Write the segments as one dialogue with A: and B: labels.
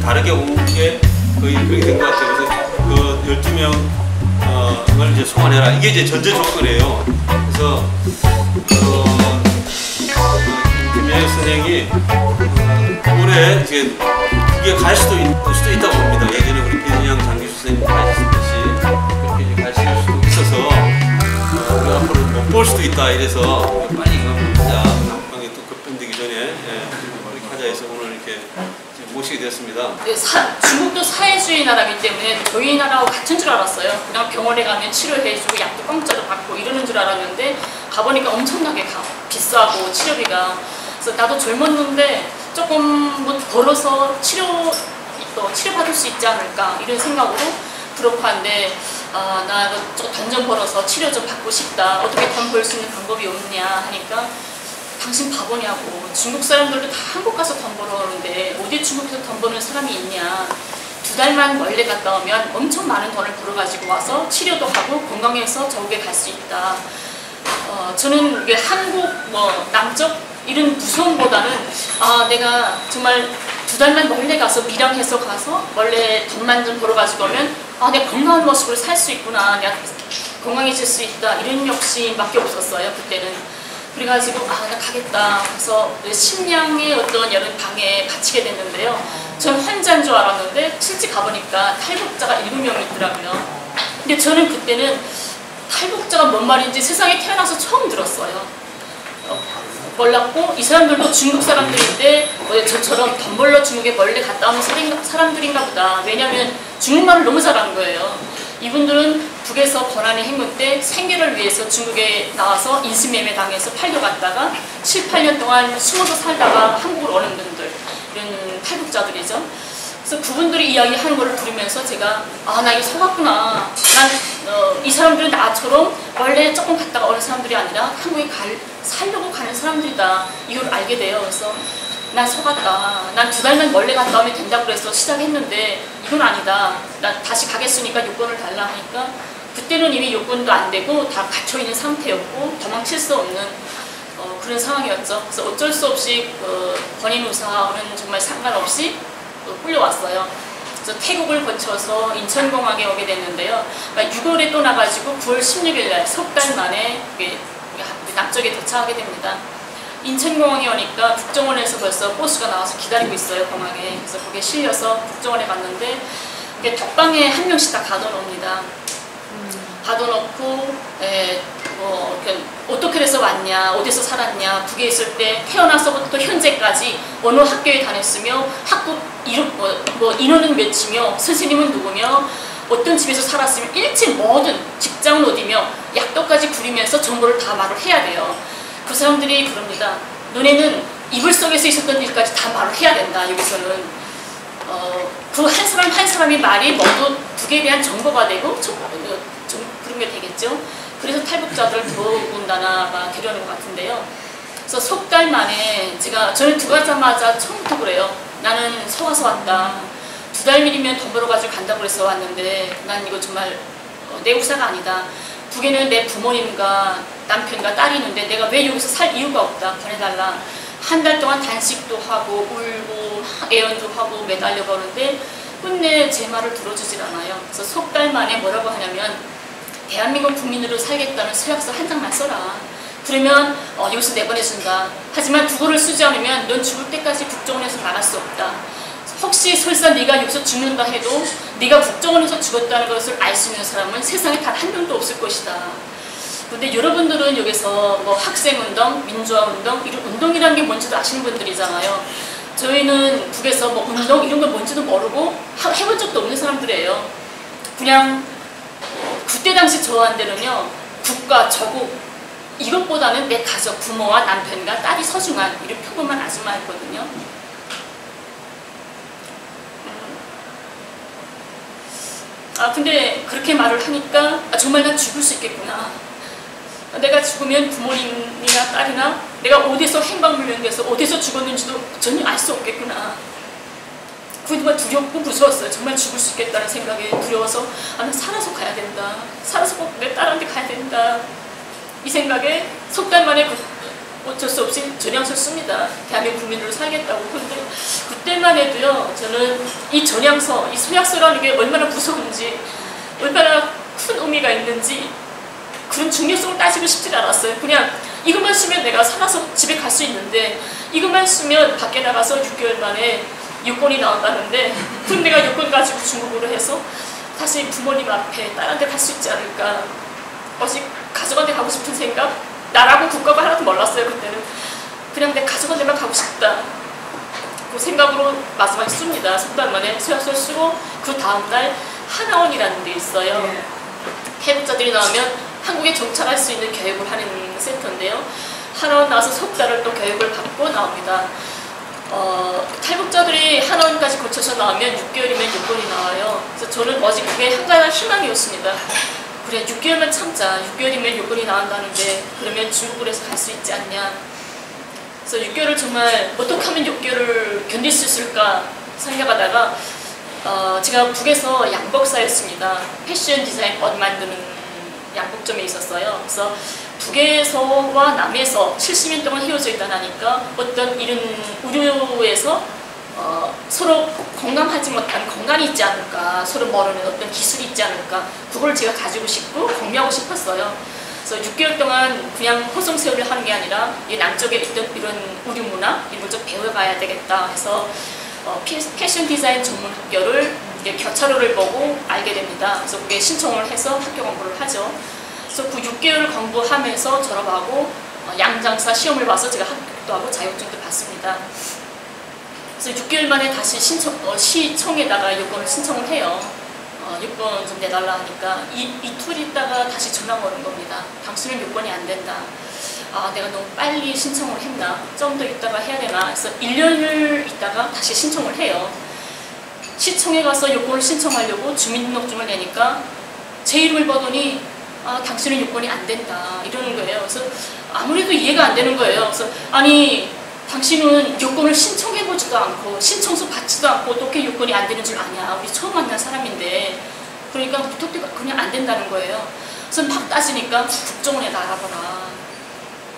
A: 다르게 온 게 거의 그렇게 된 것 같아요. 그래서 그 12명을 이제 소환해라. 이게 이제 전제 조건이에요. 그래서 김명희 선생이 올해 이제 그게 갈 수도 있다고 봅니다. 예전에 우리 배진영 장기수 선생님 가셨듯이 그렇게 이제 갈 수도 있어서 우리가 앞으로 못 볼 수도 있다 이래서 빨리 그럼 하자. 방에 또 급변되기 전에 이렇게 하자 해서 오늘 이렇게 모시게 되었습니다.
B: 중국도 사회주의 나라이기 때문에 저희 나라하고 같은 줄 알았어요. 그냥 병원에 가면 치료해주고 약도 공짜로 받고 이러는 줄 알았는데 가보니까 엄청나게 비싸고 치료비가. 그래서 나도 젊었는데 조금 뭐 벌어서 치료받을 수 있지 않을까 이런 생각으로 들어봤는데 나 돈 좀 벌어서 치료 좀 받고 싶다. 어떻게 돈 벌 수 있는 방법이 없냐 하니까 당신 바보냐고. 중국 사람들도 다 한국 가서 돈 벌어오는데 어디 중국에서 돈 버는 사람이 있냐. 2달만 멀리 갔다 오면 엄청 많은 돈을 벌어가지고 와서 치료도 하고 건강해서 저국에 갈 수 있다. 저는 이게 한국 남쪽 이런 무서움보다는 내가 정말 2달만 멀리 가서 밀양해서 가서 원래 돈만 좀 벌어가지고 오면 내가 건강한 모습으로 살 수 있구나. 내가 건강해질 수 있다. 이런 욕심밖에 없었어요. 그때는. 그래가지고 나 가겠다. 그래서 심양의 어떤 여름 방에 갇히게 됐는데요. 전 환자인 줄 알았는데 실제 가보니까 탈북자가 7명이 있더라고요. 근데 저는 그때는 탈북자가 뭔 말인지 세상에 태어나서 처음 들었어요. 몰랐고 이 사람들도 중국 사람들인데 저처럼 돈 벌러 중국에 멀리 갔다 오는 사람들인가 보다. 왜냐하면 중국말을 너무 잘하는 거예요. 이분들은 북에서 고난의 행군 때 생계를 위해서 중국에 나와서 인신매매 당해서 팔려갔다가 7, 8년 동안 숨어서 살다가 한국으로 오는 분들, 이런 탈북자들이죠. 그래서 그분들이 이야기하는 걸 들으면서 제가 나 이거 속았구나. 이 사람들은 나처럼 원래 조금 갔다가 오는 사람들이 아니라 한국에 살려고 가는 사람들이다. 이걸 알게 돼요. 그래서 난 속았다. 난 2달만 멀리 갔다 오면 된다고 그래서 시작했는데 이건 아니다. 나 다시 가겠으니까 요건을 달라 하니까 그때는 이미 요건도 안 되고 다 갇혀있는 상태였고 도망칠 수 없는 그런 상황이었죠. 그래서 어쩔 수 없이 본인 의사와는 정말 상관없이 끌려왔어요. 그래서 태국을 거쳐서 인천공항에 오게 됐는데요. 6월에 또 나가지고 9월 16일 날 석 달 만에 남쪽에 도착하게 됩니다. 인천공항에 오니까 국정원에서 벌써 버스가 나와서 기다리고 있어요. 공항에. 그래서 거기에 실려서 국정원에 갔는데 덕방에 한 명씩 다 가둬놓습니다. 가둬놓고 어떻게 해서 왔냐, 어디서 살았냐, 북에 있을 때 태어나서부터 현재까지 어느 학교에 다녔으며 학급 인원은 몇이며 선생님은 누구며 어떤 집에서 살았으며 일체 모든 직장은 어디며 약도까지 부리면서 정보를 다 말을 해야 돼요. 그 사람들이 그럽니다. 너네는 이불 속에서 있었던 일까지 다 말을 해야 된다. 여기서는 그 한 사람 한 사람의 말이 모두 북에 대한 정보가 되고 그런 게 되겠죠. 그래서 탈북자들을 더군다나 데려오는 것 같은데요. 그래서 석 달 만에 저는 들어가자마자 처음부터 그래요. 나는 속아서 왔다. 2달 미리면 돈 벌어가지고 간다고 해서 왔는데 난 이거 정말 내 의사가 아니다. 북에는 내 부모님과 남편과 딸이 있는데 내가 왜 여기서 살 이유가 없다. 보내달라. 한 달 동안 단식도 하고 울고 애연도 하고 매달려 보는데 끝내 제 말을 들어주질 않아요. 그래서 석 달 만에 뭐라고 하냐면 대한민국 국민으로 살겠다는 서약서 한 장만 써라. 그러면 여기서 내보내준다. 하지만 그거를 쓰지 않으면 넌 죽을 때까지 국정원에서 나갈 수 없다. 혹시 설사 네가 여기서 죽는다 해도 네가 국정원에서 죽었다는 것을 알 수 있는 사람은 세상에 단 한 명도 없을 것이다. 근데 여러분들은 여기서 학생운동, 민주화운동, 이런 운동이라는 게 뭔지도 아시는 분들이잖아요. 저희는 북에서 운동 이런 걸 뭔지도 모르고 해본 적도 없는 사람들이에요. 그냥 그때 당시 저한테는요, 국가, 저국 이것보다는 내 가족, 부모와 남편과 딸이 소중한 이런 평범한 아줌마였거든요. 근데 그렇게 말을 하니까 정말 난 죽을 수 있겠구나. 내가 죽으면 부모님이나 딸이나 내가 어디서 행방불명돼서 어디서 죽었는지도 전혀 알 수 없겠구나. 그게 정말 두렵고 무서웠어요. 정말 죽을 수 있겠다는 생각에 두려워서 난 살아서 가야 된다. 살아서 꼭 내 딸한테 가야 된다. 이 생각에 석 달 만에 어쩔 수 없이 전향서를 씁니다. 대한민국 국민으로 살겠다고. 근데 그때만 해도요, 저는 이 전향서, 이 서약서라는 게 얼마나 무서운지, 얼마나 큰 의미가 있는지 그런 중요성을 따지고 싶지 않았어요. 그냥 이것만 쓰면 내가 살아서 집에 갈 수 있는데, 이것만 쓰면 밖에 나가서 6개월 만에 여권이 나온다는데, 그럼 내가 여권 가지고 중국으로 해서 다시 부모님 앞에 딸한테 갈 수 있지 않을까. 어직 가족한테 가고 싶은 생각? 나라고 국가가 하나도 몰랐어요. 그때는 그냥 내 가족한테만 가고 싶다 그 생각으로 마지막에 씁니다. 석달 만에 서약서를 쓰고 그 다음날 하나원이라는 데 있어요. 해독자들이 나오면 한국에 정착할 수 있는 교육을 하는 센터인데요. 하나원 나와서 석 달을 또 교육을 받고 나옵니다. 탈북자들이 하나원까지 거쳐서 나오면 6개월이면 여권이 나와요. 그래서 저는 어제 그게 한 가지 희망이었습니다. 그래, 6개월만 참자. 6개월이면 여권이 나온다는데 그러면 중국으로 해서 갈 수 있지 않냐. 그래서 6개월을 정말 어떻게 하면 6개월을 견딜 수 있을까 생각하다가 제가 북에서 양복사였습니다. 패션 디자인 옷 만드는 양복점에 있었어요. 그래서 북에서와 남에서 70년 동안 헤어져 있다니까 어떤 이런 우려에서 서로 공감하지 못한 공간이 있지 않을까, 서로 모르는 어떤 기술이 있지 않을까, 그걸 제가 가지고 싶고 공유하고 싶었어요. 그래서 6개월 동안 그냥 호송세월을 하는 게 아니라 이 남쪽에 있던 이런 우리 문화 이런 걸 좀 배워가야 되겠다 해서 패션 디자인 전문 학교를 교차로를 보고 알게 됩니다. 그래서 그게 신청을 해서 학교 공부를 하죠. 그래서 그 6개월을 공부하면서 졸업하고 양장사 시험을 봐서 제가 합격도 하고 자격증도 받습니다. 그래서 6개월 만에 다시 시청에다가 여권을 신청을 해요. 여권 좀 내달라 하니까 이틀 있다가 다시 전화가 오는 겁니다. 당신은 여권이 안 된다. 아, 내가 너무 빨리 신청을 했나? 좀 더 있다가 해야 되나? 그래서 1년을 있다가 다시 신청을 해요. 시청에 가서 여권을 신청하려고 주민등록증을 내니까 제 이름을 보더니 아, 당신은 여권이 안 된다 이러는 거예요. 그래서 아무래도 이해가 안 되는 거예요. 그래서 아니 당신은 여권을 신청해보지도 않고 신청서 받지도 않고 어떻게 여권이 안 되는 줄 아냐. 우리 처음 만난 사람인데. 그러니까 어떻게 그냥 안 된다는 거예요. 그래서 막 따지니까 국정원에다 알아보라.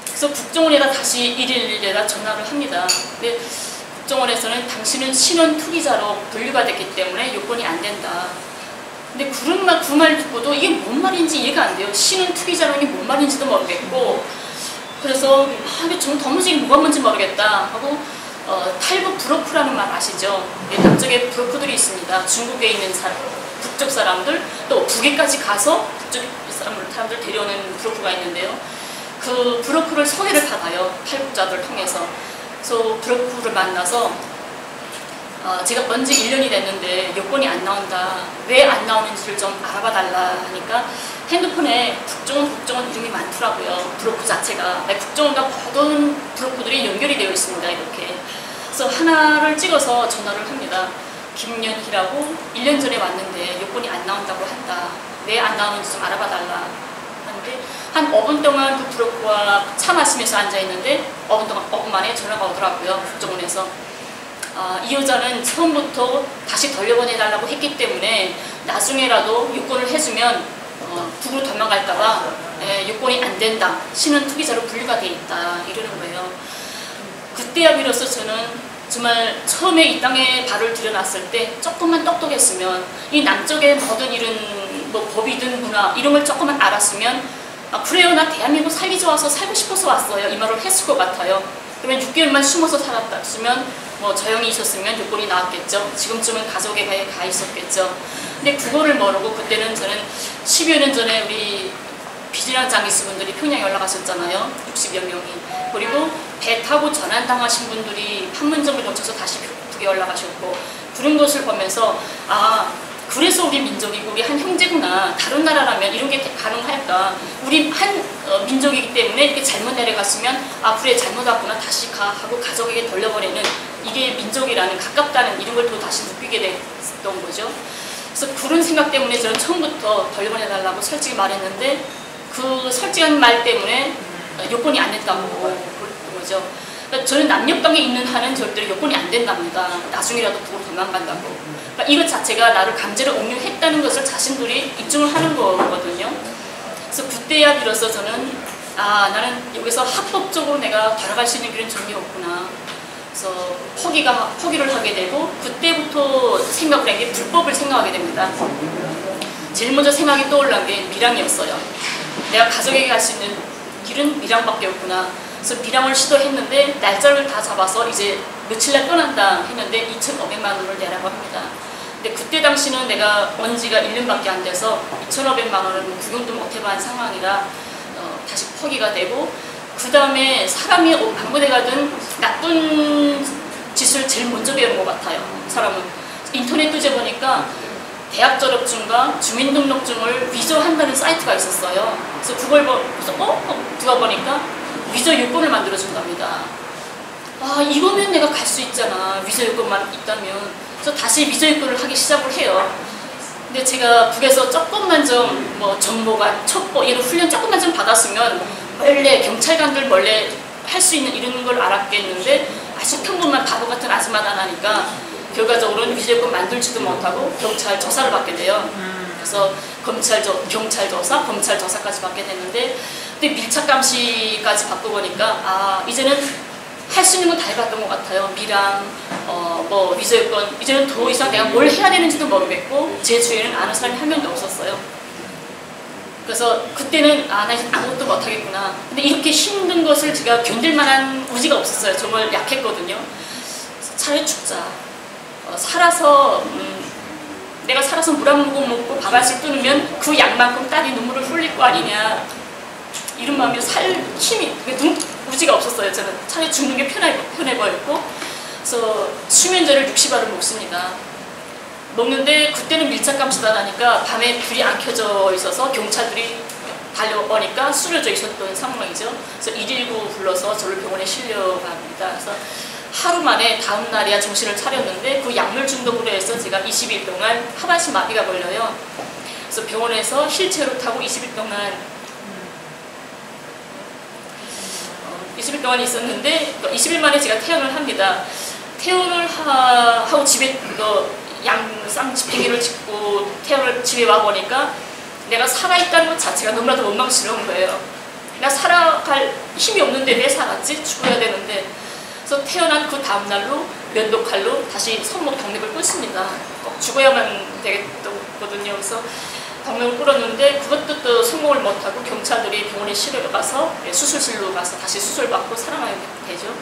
B: 그래서 국정원에다 다시 111에다 전화를 합니다. 근데 국정원에서는 당신은 신원 투기자로 분류가 됐기 때문에 여권이 안 된다. 근데 그 말 듣고도 이게 뭔 말인지 이해가 안 돼요. 신원 투기자라는 게 뭔 말인지도 모르겠고. 그래서 이게 좀 도무지 뭐가 뭔지 모르겠다 하고 탈북 브로커라는 말 아시죠? 남쪽에 브로커들이 있습니다. 중국에 있는 북쪽 사람들 또 북에까지 가서 북쪽 사람들 데려오는 브로커가 있는데요. 그 브로커를 소개를 받아요. 탈북자들 통해서. 그래서 브로커를 만나서 제가 온 지 1년이 됐는데 여권이 안 나온다. 왜 안 나오는지를 좀 알아봐 달라 하니까 핸드폰에 국정원 이름이 많더라고요. 브로커 자체가. 국정원과 모든 브로커들이 연결이 되어 있습니다. 이렇게. 그래서 하나를 찍어서 전화를 합니다. 김연희라고 1년 전에 왔는데 여권이 안 나온다고 한다. 왜 안 나오는지 좀 알아봐 달라. 하는데 한 5분 동안 그 브로커와 차 마시면서 앉아있는데 5분 만에 전화가 오더라고요. 국정원에서. 이 여자는 처음부터 다시 돌려보내달라고 했기 때문에 나중에라도 여권을 해주면 북으로 도망갈까봐 여권이 안 된다. 신원 투기자로 분류가 돼 있다. 이러는 거예요. 그때야 비로소 저는 정말 처음에 이 땅에 발을 들여놨을 때 조금만 똑똑했으면 이 남쪽의 모든 이런 뭐 법이든 문화 이런 걸 조금만 알았으면 그래요. 나 대한민국 살기 좋아서 살고 싶어서 왔어요. 이 말을 했을 것 같아요. 그러면 6개월만 숨어서 살았다면 뭐 조용히 있었으면 여권이 나왔겠죠. 지금쯤은 가족에 가 있었겠죠. 근데 그거를 모르고 그때는 저는 10여 년 전에 우리 비진학 장기수분들이 평양에 올라가셨잖아요. 60여 명이. 그리고 배 타고 전환당하신 분들이 판문점을 거쳐서 다시 북에 올라가셨고 그런 것을 보면서 그래서 우리 민족이고 우리 한 형제구나. 다른 나라라면 이런 게 가능할까. 우리 한 민족이기 때문에 이렇게 잘못 내려갔으면 그래 잘못 왔구나 다시 가 하고 가족에게 돌려보내는 이게 민족이라는 가깝다는 이런 걸 또 다시 느끼게 됐던 거죠. 그래서 그런 생각 때문에 저는 처음부터 돌려보내달라고 솔직히 말했는데 그 솔직한 말 때문에 여권이 안 됐다고 그랬던 거죠. 그러니까 저는 남녘방에 있는 한은 절대로 여권이 안 된답니다. 나중이라도 북으로 도망간다고. 그러니까 이것 자체가 나를 강제로 옹유했다는 것을 자신들이 입증을 하는 거거든요. 그래서 그때야 비로소 저는 아, 나는 여기서 합법적으로 내가 돌아갈 수 있는 길은 전혀 없구나. 그래서 포기를 하게 되고, 그때부터 생각을 한 게 불법을 생각하게 됩니다. 제일 먼저 생각이 떠올란 게 밀양이었어요. 내가 가족에게 갈 수 있는 길은 밀양밖에 없구나. 그래서 밀양을 시도했는데 날짜를 다 잡아서 이제 며칠 날 떠난다 했는데 2,500만 원을 내라고 합니다. 근데 그때 당시는 내가 온 지가 1년밖에 안 돼서 2,500만 원은 구경도 못 해본 상황이라 다시 포기가 되고, 그 다음에 사람이 아무데 가든 나쁜 짓을 제일 먼저 배우는 것 같아요. 사람은 인터넷 뒤져보니까 대학 졸업증과 주민등록증을 위조한다는 사이트가 있었어요. 그래서 그걸 들어보니까 위조 요건을 만들어준답니다. 아, 이거면 내가 갈 수 있잖아. 위조 요건만 있다면. 그래서 다시 위조 요건을 하기 시작을 해요. 근데 제가 북에서 조금만 좀 뭐 정보관, 첩보 이런 훈련 조금만 좀 받았으면 원래 경찰관들 원래 할 수 있는 이런 걸 알았겠는데, 아직 평범한 바보 같은 아줌마다 나니까 결과적으로는 위조 요건 만들지도 못하고 경찰 조사를 받게 돼요. 그래서 경찰 조사, 검찰 조사까지 받게 됐는데, 근데 밀착 감시까지 받고 보니까 아, 이제는 할 수 있는 건 다 해봤던 것 같아요. 밀양, 뭐 위조 요건, 이제는 더 이상 내가 뭘 해야 되는지도 모르겠고, 제 주위에는 아는 사람이 한 명도 없었어요. 그래서 그때는 아, 나 아무것도 못하겠구나. 근데 이렇게 힘든 것을 제가 견딜 만한 의지가 없었어요. 정말 약했거든요. 차라리 죽자. 내가 살아서 물 한 모금 먹고 밥 한 술 끊으면 그 양만큼 딸이 눈물을 흘릴 거 아니냐. 이런 마음에 살 힘이, 의지가 없었어요. 저는 차라리 죽는 게 편해 보였고, 그래서 수면제를 60알을 먹습니다. 먹는데 그때는 밀착 감시다 하니까 밤에 불이 안 켜져 있어서 경찰들이 달려오니까 쓰러져 있었던 상황이죠. 그래서 119 불러서 저를 병원에 실려갑니다. 그래서 하루 만에 다음 날이야 정신을 차렸는데, 그 약물 중독으로 해서 제가 20일 동안 하반신 마비가 걸려요. 그래서 병원에서 휠체어를 타고 20일 동안 있었는데, 20일 만에 제가 퇴원을 합니다. 퇴원을 하고 집에 양쌍 집행기를 짓고 퇴원을 집에 와보니까 내가 살아있다는 것 자체가 너무나도 원망스러운 거예요. 내가 살아갈 힘이 없는데 왜 살았지? 죽어야 되는데. 그래서 태어난 그 다음날로 면도칼로 다시 손목 동맥을 끊습니다. 꼭 죽어야만 되겠거든요. 그래서 동맥을 끊었는데 그것도 또 성공을 못하고 경찰들이 병원에 실려가서 수술실로 가서 다시 수술받고 살아나게 되죠.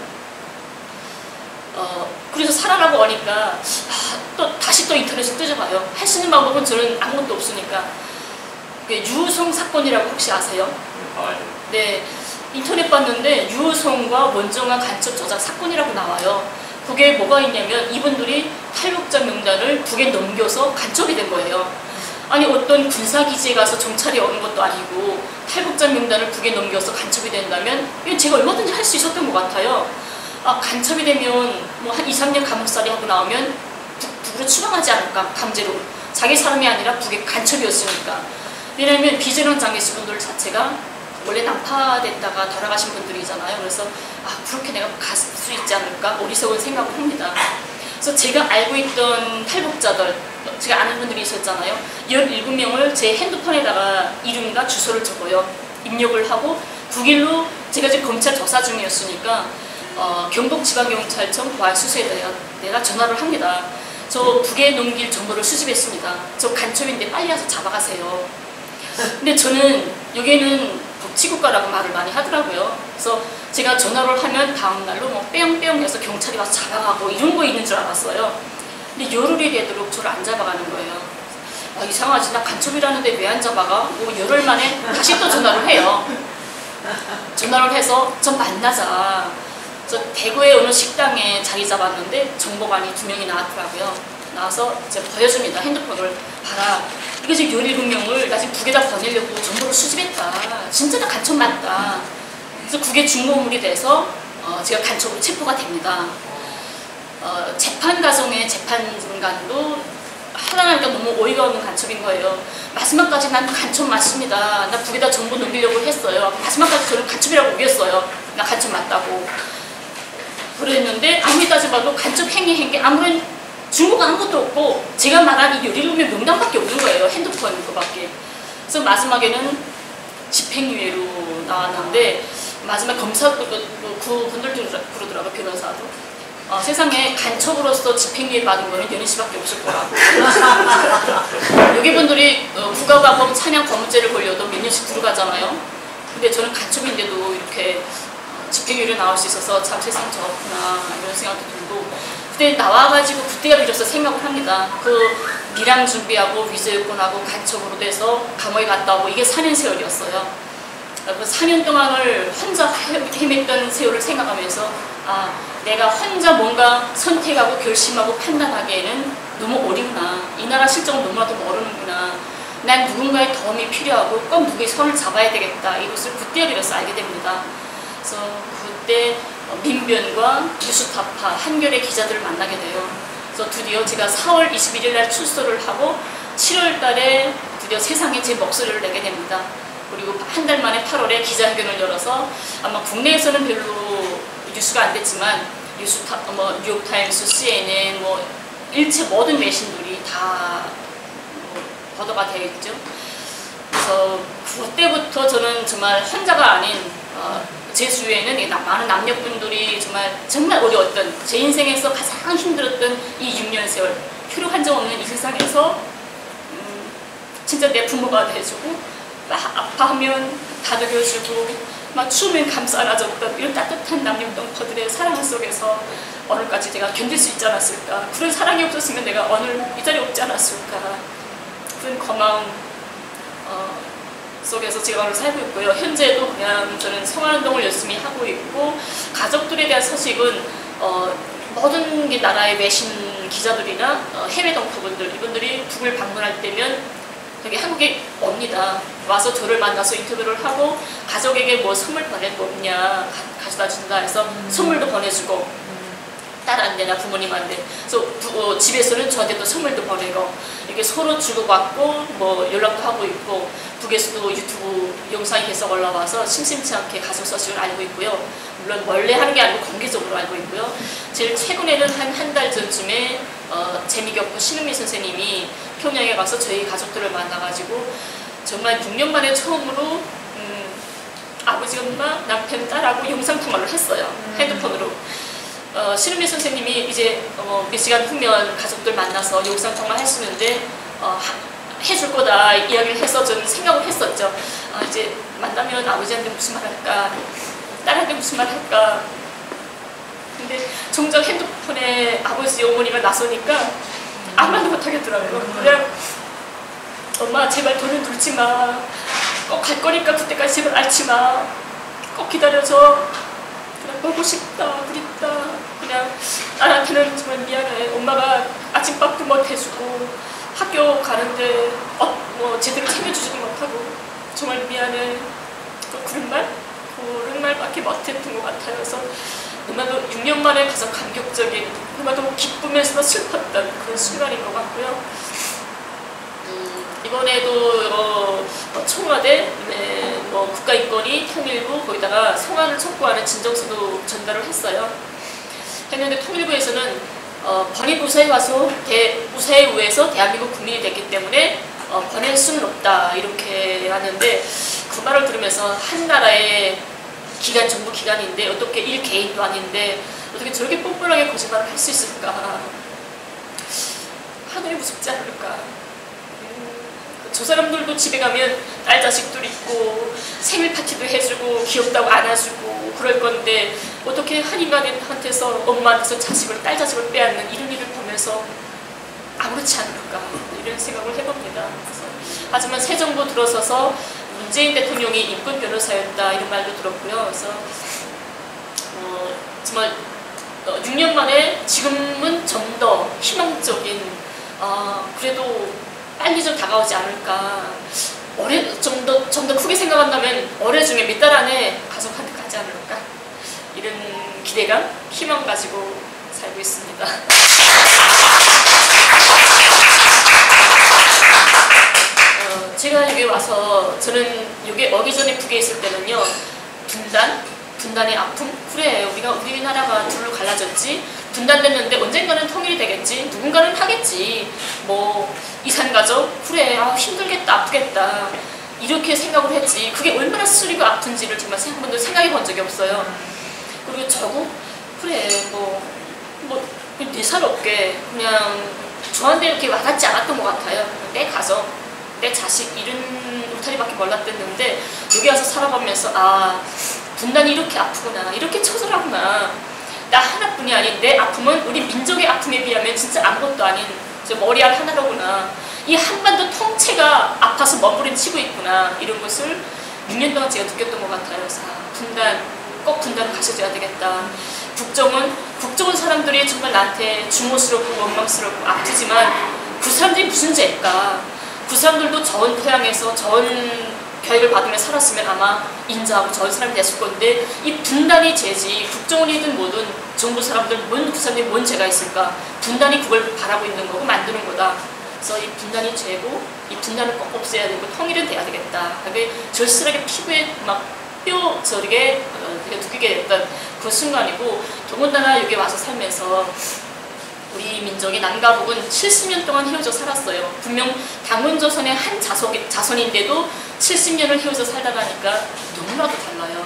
B: 그래서 살아나고 오니까 다시 또 인터넷을 뜨져봐요. 할 수 있는 방법은 저는 아무것도 없으니까. 유우성 사건이라고 혹시 아세요? 네, 인터넷 봤는데 유우성과 원정아 간첩 조작 사건이라고 나와요. 그게 뭐가 있냐면 이분들이 탈북자 명단을 북에 넘겨서 간첩이 된 거예요. 아니 어떤 군사기지에 가서 정찰이 오는 것도 아니고 탈북자 명단을 북에 넘겨서 간첩이 된다면 이건 제가 얼마든지 할 수 있었던 것 같아요. 아, 간첩이 되면 뭐 한 2, 3년 감옥살이 하고 나오면 북으로 추방하지 않을까, 강제로. 자기 사람이 아니라 북의 간첩이었으니까. 왜냐하면 비전원 장례식분들 자체가 원래 난파됐다가 돌아가신 분들이잖아요. 그래서 아, 그렇게 내가 갈 수 있지 않을까, 어리석은 생각을 합니다. 그래서 제가 알고 있던 탈북자들, 제가 아는 분들이 있었잖아요. 17명을 제 핸드폰에다가 이름과 주소를 적어요. 입력을 하고 9일로 제가 지금 검찰 조사 중이었으니까 경북지방경찰청 보안수사에 내가 전화를 합니다. 저 북에 넘길 정보를 수집했습니다. 저 간첩인데 빨리 와서 잡아가세요. 근데 저는 여기는 법치국가라고 말을 많이 하더라고요. 그래서 제가 전화를 하면 다음날로 뭐 뺑뺑 해서 경찰이 와서 잡아가고 이런 거 있는 줄 알았어요. 근데 열흘이 되도록 저를 안 잡아가는 거예요. 아, 이상하지, 나 간첩이라는데 왜 안 잡아가? 뭐 열흘 만에 다시 또 전화를 해요. 전화를 해서 좀 만나자. 저 대구에 어느 식당에 자리 잡았는데 정보관이 2명이 나왔더라고요. 나와서 이제 보여줍니다. 핸드폰을 봐라. 이게 지금 17명을 나 지금 북에다 보내려고 정보를 수집했다. 진짜 나 간첩 맞다. 그래서 그게 중모물이 돼서 제가 간첩으로 체포가 됩니다. 재판 과정에 재판관도 하나하니까 너무 어이가 없는 간첩인 거예요. 마지막까지 난 간첩 맞습니다. 나 북에다 정보 넘기려고 했어요. 마지막까지 저는 간첩이라고 우겼어요. 나 간첩 맞다고. 그랬는데 아무리 따져봐도 간첩 행위 게 아무런 증거가 아무것도 없고 제가 말한 이 17명 명단밖에 없는 거예요. 핸드폰 그거밖에. 그래서 마지막에는 집행유예로 나왔는데 마지막 검사 그분들도 그러더라고요. 변호사도 세상에 간첩으로서 집행유예 받은 거는 연희 씨밖에 없을 거라고. 여기 분들이 국가과범 찬양 거무죄를 걸려도 몇 년씩 들어가잖아요. 근데 저는 간첩인데도 이렇게 집행유예로 나올 수 있어서 참 세상 저렇구나 이런 생각도 들고, 그때 나와가지고 그때가 비로소 생각을 합니다. 그 미랑 준비하고 위조 요건하고 간첩으로 돼서 감옥에 갔다 오고 이게 4년 세월이었어요. 그 4년 동안을 혼자 헤맸던 세월을 생각하면서 내가 혼자 뭔가 선택하고 결심하고 판단하기에는 너무 어리구나. 이 나라 실정은 너무나도 모르는구나. 난 누군가의 도움이 필요하고 꼭 누구의 손을 잡아야 되겠다. 이것을 그때 비로소 알게 됩니다. 그래서 그때 민변과 뉴스타파, 한겨레 기자들을 만나게 돼요. 그래서 드디어 제가 4월 21일 날 출소를 하고 7월 달에 드디어 세상에 제 목소리를 내게 됩니다. 그리고 한 달 만에 8월에 기자회견을 열어서 아마 국내에서는 별로 뉴스가 안 됐지만 뉴욕타임스, CNN, 일체 모든 매신들이 다 보도가 되겠죠. 그래서 그때부터 저는 정말 혼자가 아닌 제 주위에는 많은 남녀분들이 정말 어려웠던, 제 인생에서 가장 힘들었던 이 6년 세월, 필요 한 적 없는 이 세상에서 진짜 내 부모가 돼주고 막 아파하면 다독여주고 막 추우면 감싸 안아줬던 이런 따뜻한 남녀동포들의 사랑 속에서 오늘까지 제가 견딜 수 있지 않았을까. 그런 사랑이 없었으면 내가 오늘 이 자리에 없지 않았을까. 그런 고마움 속에서 제가 오늘 살고 있고요. 현재도 그냥 저는 성화운동을 열심히 하고 있고, 가족들에 대한 소식은 모든 나라의 외신 기자들이나 해외 동포분들, 이분들이 북을 방문할 때면 여기 한국에 옵니다. 와서 저를 만나서 인터뷰를 하고 가족에게 뭐 선물 보낼 거 없냐 가져다 준다 해서 선물도 보내주고, 딸한테나 부모님한테. 그래서 집에서는 저한테 또 선물도 보내고 이렇게 서로 주고받고 연락도 하고 있고, 북에서도 유튜브 영상이 계속 올라와서 심심치 않게 가족 소식을 알고 있고요. 물론 원래 하는 게 아니고 공개적으로 알고 있고요. 제일 최근에는 한 달 전쯤에 재미겹고 신은미 선생님이 평양에 가서 저희 가족들을 만나가지고 정말 6년 만에 처음으로 아버지, 엄마, 남편, 딸하고 영상통화를 했어요. 핸드폰으로. 신은미 선생님이 이제 몇 시간 후면 가족들 만나서 영상통화 했었는데 해줄 거다 이야기를 해서 저는 생각을 했었죠. 이제 만나면 아버지한테 무슨 말 할까, 딸한테 무슨 말 할까. 근데 정작 핸드폰에 아버지, 어머니가 나서니까 아무 말도 못하겠더라고요. 그냥 엄마 제발 돈을 들지 마. 꼭 갈 거니까 그때까지 제발 알지 마. 꼭 기다려줘. 그냥 보고 싶다, 그립다. 그냥 딸한테는 정말 미안해. 엄마가 아침밥도 못 해주고 학교 가는데 제대로 챙겨주지도 못하고 정말 미안해. 그런 말밖에 못했던 것 같아요. 그래서 너무나도 6년 만에 가장 감격적인, 너무나도 기쁘면서도 슬펐던 그런 순간인 것 같고요. 이번에도 청와대, 국가인권위, 통일부, 거기다가 성안을 촉구하는 진정서도 전달을 했는데 통일부에서는 번위 부서에 와서 부서에 의해서 대한민국 국민이 됐기 때문에 보낼 수는 없다 이렇게 하는데, 그 말을 들으면서 한 나라의 기관, 정부 기관인데 어떻게 일 개인도 아닌데 어떻게 저렇게 뻔뻔하게 거짓말을 할 수 있을까. 하늘이 무섭지 않을까. 저 사람들도 집에 가면 딸 자식들 있고 생일 파티도 해주고 귀엽다고 안아주고 그럴 건데 어떻게 한 인간한테서, 엄마한테서 딸 자식을 빼앗는 이런 일을 보면서 아무렇지 않을까 이런 생각을 해봅니다. 하지만 새 정부 들어서서 문재인 대통령이 인권 변호사였다 이런 말도 들었고요. 그래서 정말 6년 만에 지금은 좀 더 희망적인, 그래도 빨리 좀 다가오지 않을까. 좀 더 크게 생각한다면 올해 중에 몇 달 안에 가족한테 가지 않을까. 이런 기대감, 희망 가지고 살고 있습니다. 제가 여기 와서, 저는 여기 오기 전에 북에 있을 때는요, 분단의 아픔? 그래, 우리나라가 둘로 갈라졌지, 분단됐는데 언젠가는 통일이 되겠지, 누군가는 하겠지, 이산가족? 그래, 힘들겠다, 아프겠다. 이렇게 생각을 했지. 그게 얼마나 쓰리고 아픈지를 정말 한 번도 생각해 본 적이 없어요. 그리고 저거 그래 네 살 없게 그냥 저한테 이렇게 와닿지 않았던 것 같아요. 내 가정, 내 자식 이런 울타리밖에 몰랐댔는데 여기 와서 살아가면서 아 분단이 이렇게 아프구나, 이렇게 처절하구나. 나 하나뿐이 아닌 내 아픔은 우리 민족의 아픔에 비하면 진짜 아무것도 아닌 저 머리알 하나로구나. 이 한반도 통째가 아파서 머무림치고 있구나. 이런 것을 6년 동안 제가 느꼈던 것 같아요. 그래서 꼭 분단 가셔줘야 되겠다. 국정은 사람들이 정말 나한테 중호스럽고 원망스럽고 아프지만 그 사람들이 무슨 죄일까? 그 사람들도 저온 토양에서 저온 교육을 받으며 살았으면 아마 인자하고 저온 사람이 됐을 건데 이 분단이 죄지. 국정원이든 뭐든 정부 사람들 그 사람들이 뭔 죄가 있을까? 분단이 그걸 바라고 있는 거고 만드는 거다. 그래서 이 분단이 죄고 이 분단을 꼭 없애야 되고 통일은 돼야 되겠다. 그게 절실하게 피부에 막 뼈 저리게 느끼게 됐던 그 순간이고, 더군다나 여기 와서 살면서 우리 민족이 남과 북은 70년 동안 헤어져 살았어요. 분명 당원조선의 한 자손인데도 70년을 헤어져 살다 가니까 너무나도 달라요.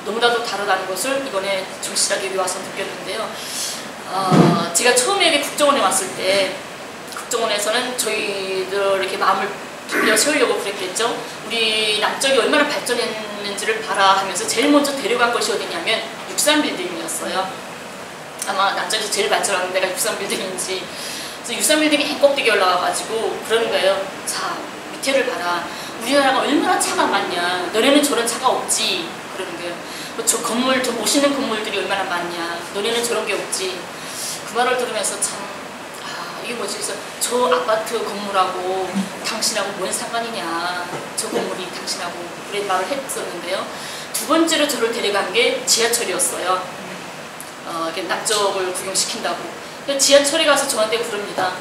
B: 너무나도 다르다는 것을 이번에 절실하게 여기 와서 느꼈는데요. 제가 처음에 여기 국정원에 왔을 때 국정원에서는 저희들 이렇게 마음을 돌려 세우려고 그랬겠죠. 우리 남쪽이 얼마나 발전했는지를 봐라 하면서 제일 먼저 데려간 것이 어디냐면 63빌딩이었어요. 아마 남쪽에서 제일 발전하는 데가 63빌딩인지. 그래서 63빌딩이 행꼭대기 올라와가지고 그러는 거예요. 자, 밑에를 봐라. 우리나라가 얼마나 차가 많냐. 너네는 저런 차가 없지. 그러는 거예요. 저 건물, 저 멋있는 건물들이 얼마나 많냐. 너네는 저런 게 없지. 그 말을 들으면서 참 이게 뭐지? 그래서 저 아파트 건물하고 당신하고 뭔 상관이냐. 저 건물이 당신하고 그런 말을 했었는데요. 두 번째로 저를 데려간 게 지하철이었어요. 남쪽을 구경시킨다고. 지하철에 가서 저한테 그럽니다.